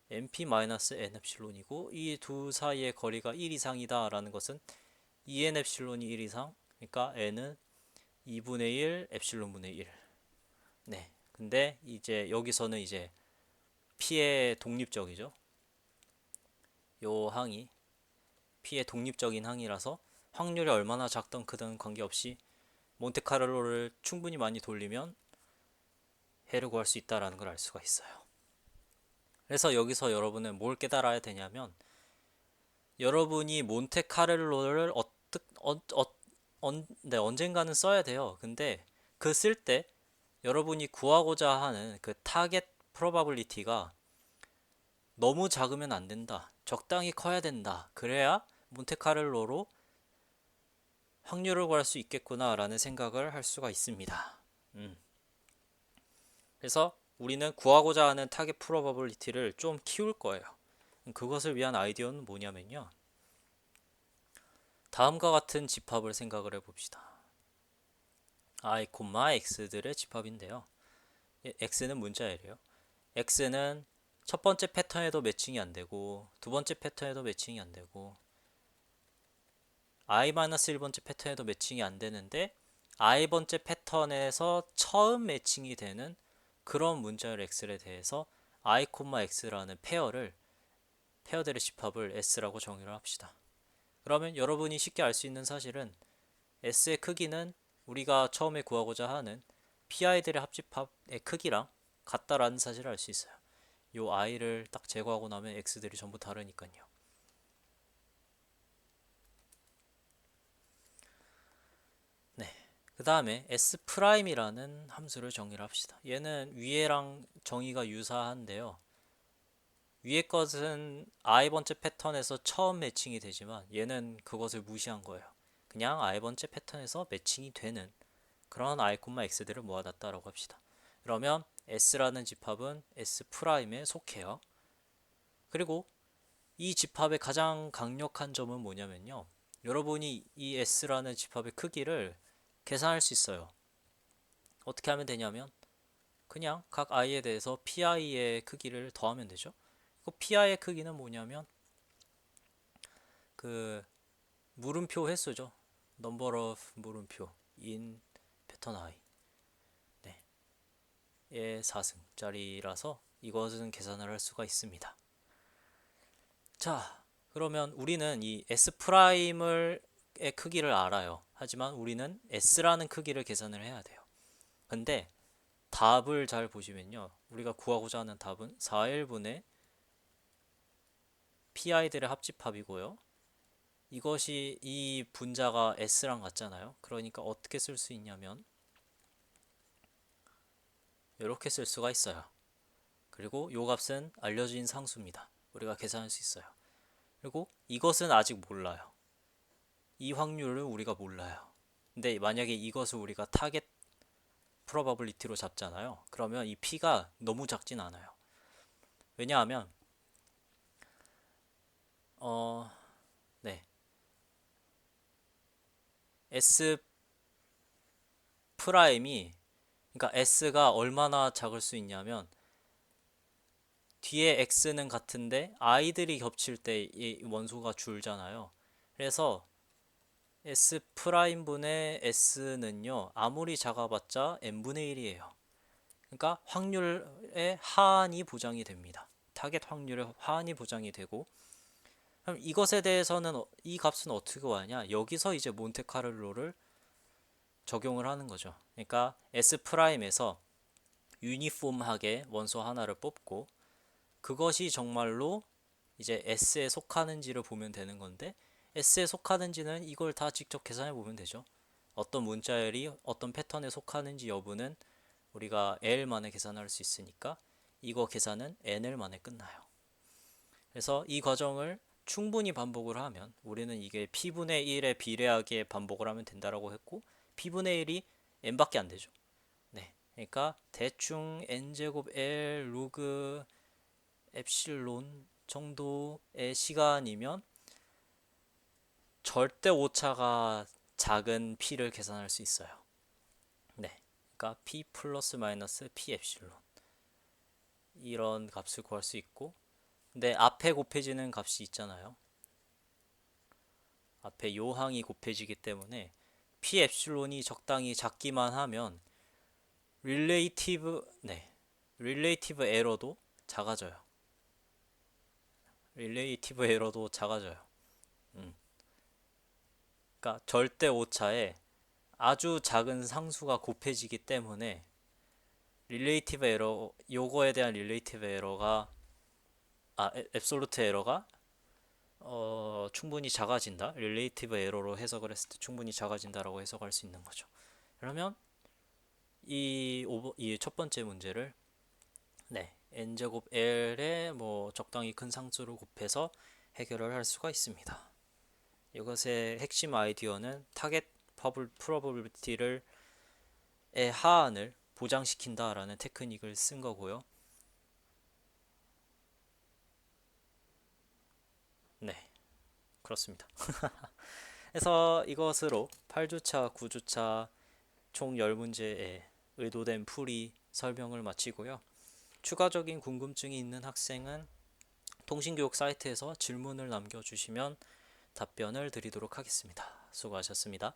np 마이너스 n epsilon이고 이 두 사이의 거리가 1 이상이다 라는 것은 2n epsilon이 1 이상 그러니까 n은 2분의 1 epsilon분의 1 네. 근데 이제 여기서는 이제 p의 독립적이죠. 요 항이 p의 독립적인 항이라서 확률이 얼마나 작든 크든 관계없이 몬테카를로를 충분히 많이 돌리면 해를 구할 수 있다라는 걸 알 수가 있어요. 그래서 여기서 여러분은 뭘 깨달아야 되냐면 여러분이 몬테카를로를 네, 언젠가는 써야 돼요. 근데 그 쓸 때 여러분이 구하고자 하는 그 타겟 프로바빌리티가 너무 작으면 안 된다. 적당히 커야 된다. 그래야 몬테카를로로 확률을 구할 수 있겠구나라는 생각을 할 수가 있습니다. 그래서 우리는 구하고자 하는 타겟 프로바빌리티를 좀 키울 거예요. 그것을 위한 아이디어는 뭐냐면요. 다음과 같은 집합을 생각을 해봅시다. i, x들의 집합인데요. x는 문자열이에요. x는 첫 번째 패턴에도 매칭이 안 되고 두 번째 패턴에도 매칭이 안 되고 i-1번째 패턴에도 매칭이 안 되는데 i번째 패턴에서 처음 매칭이 되는 그런 문자열 x에 대해서 i, x라는 페어들의 집합을 s라고 정의를 합시다. 그러면 여러분이 쉽게 알 수 있는 사실은 s의 크기는 우리가 처음에 구하고자 하는 pi들의 합집합의 크기랑 같다라는 사실을 알 수 있어요. 요 i를 딱 제거하고 나면 x들이 전부 다르니까요. 네. 그 다음에 s'이라는 함수를 정의를 합시다. 얘는 위에랑 정의가 유사한데요. 위에 것은 i번째 패턴에서 처음 매칭이 되지만 얘는 그것을 무시한 거예요. 그냥 i번째 패턴에서 매칭이 되는 그런 i, x들을 모아놨다라고 합시다. 그러면 s라는 집합은 s'에 속해요. 그리고 이 집합의 가장 강력한 점은 뭐냐면요. 여러분이 이 s라는 집합의 크기를 계산할 수 있어요. 어떻게 하면 되냐면 그냥 각 i에 대해서 pi의 크기를 더하면 되죠. 그 pi의 크기는 뭐냐면 그 물음표 횟수죠. number of 물음표 in 패턴 i. 네. 의 4승짜리라서 이것은 계산을 할 수가 있습니다. 자, 그러면 우리는 이 S'의 크기를 알아요. 하지만 우리는 S라는 크기를 계산을 해야 돼요. 근데 답을 잘 보시면요. 우리가 구하고자 하는 답은 4일분의 PI들의 합집합이고요. 이것이 이 분자가 S랑 같잖아요. 그러니까 어떻게 쓸 수 있냐면 이렇게 쓸 수가 있어요. 그리고 이 값은 알려진 상수입니다. 우리가 계산할 수 있어요. 그리고 이것은 아직 몰라요. 이 확률을 우리가 몰라요. 근데 만약에 이것을 우리가 타겟 프로바빌리티로 잡잖아요. 그러면 이 P가 너무 작진 않아요. 왜냐하면 네. S 프라임이 그러니까 S가 얼마나 작을 수 있냐면 뒤에 X는 같은데 I들이 겹칠 때 이 원소가 줄잖아요. 그래서 S 프라임분의 S는요. 아무리 작아봤자 n분의 1이에요. 그러니까 확률의 하한이 보장이 됩니다. 타겟 확률의 하한이 보장이 되고 그럼 이것에 대해서는 이 값은 어떻게 구하냐? 여기서 이제 몬테카를로를 적용을 하는 거죠. 그러니까 S 프라임에서 유니폼하게 원소 하나를 뽑고 그것이 정말로 이제 S에 속하는지를 보면 되는 건데 S에 속하는지는 이걸 다 직접 계산해 보면 되죠. 어떤 문자열이 어떤 패턴에 속하는지 여부는 우리가 L만에 계산할 수 있으니까 이거 계산은 NL만에 끝나요. 그래서 이 과정을 충분히 반복을 하면 우리는 이게 P분의 1에 비례하게 반복을 하면 된다라고 했고 P분의 1이 N밖에 안 되죠. 네. 그러니까 대충 N제곱 L 로그 엡실론 정도의 시간이면 절대 오차가 작은 P를 계산할 수 있어요. 네. 그러니까 P 플러스 마이너스 P 엡실론 이런 값을 구할 수 있고 근데 앞에 곱해지는 값이 있잖아요. 앞에 요항이 곱해지기 때문에 P 엡실론이 적당히 작기만 하면 릴레이티브 에러도 작아져요. 릴레이티브 에러도 작아져요. 그러니까 절대 오차에 아주 작은 상수가 곱해지기 때문에 릴레이티브 에러, 요거에 대한 릴레이티브 에러가, 앱솔루트 에러가 충분히 작아진다. 릴레이티브 에러로 해석을 했을 때 충분히 작아진다라고 해석할 수 있는 거죠. 그러면 이 첫 번째 문제를, 네, n제곱 l에 뭐 적당히 큰 상수를 곱해서 해결을 할 수가 있습니다. 이것의 핵심 아이디어는 타겟 프로버빌리티를 의 하한을 보장시킨다라는 테크닉을 쓴 거고요. 네, 그렇습니다. 그래서 이것으로 8주차, 9주차 총 10문제의 의도된 풀이 설명을 마치고요. 추가적인 궁금증이 있는 학생은 통신교육 사이트에서 질문을 남겨주시면 답변을 드리도록 하겠습니다. 수고하셨습니다.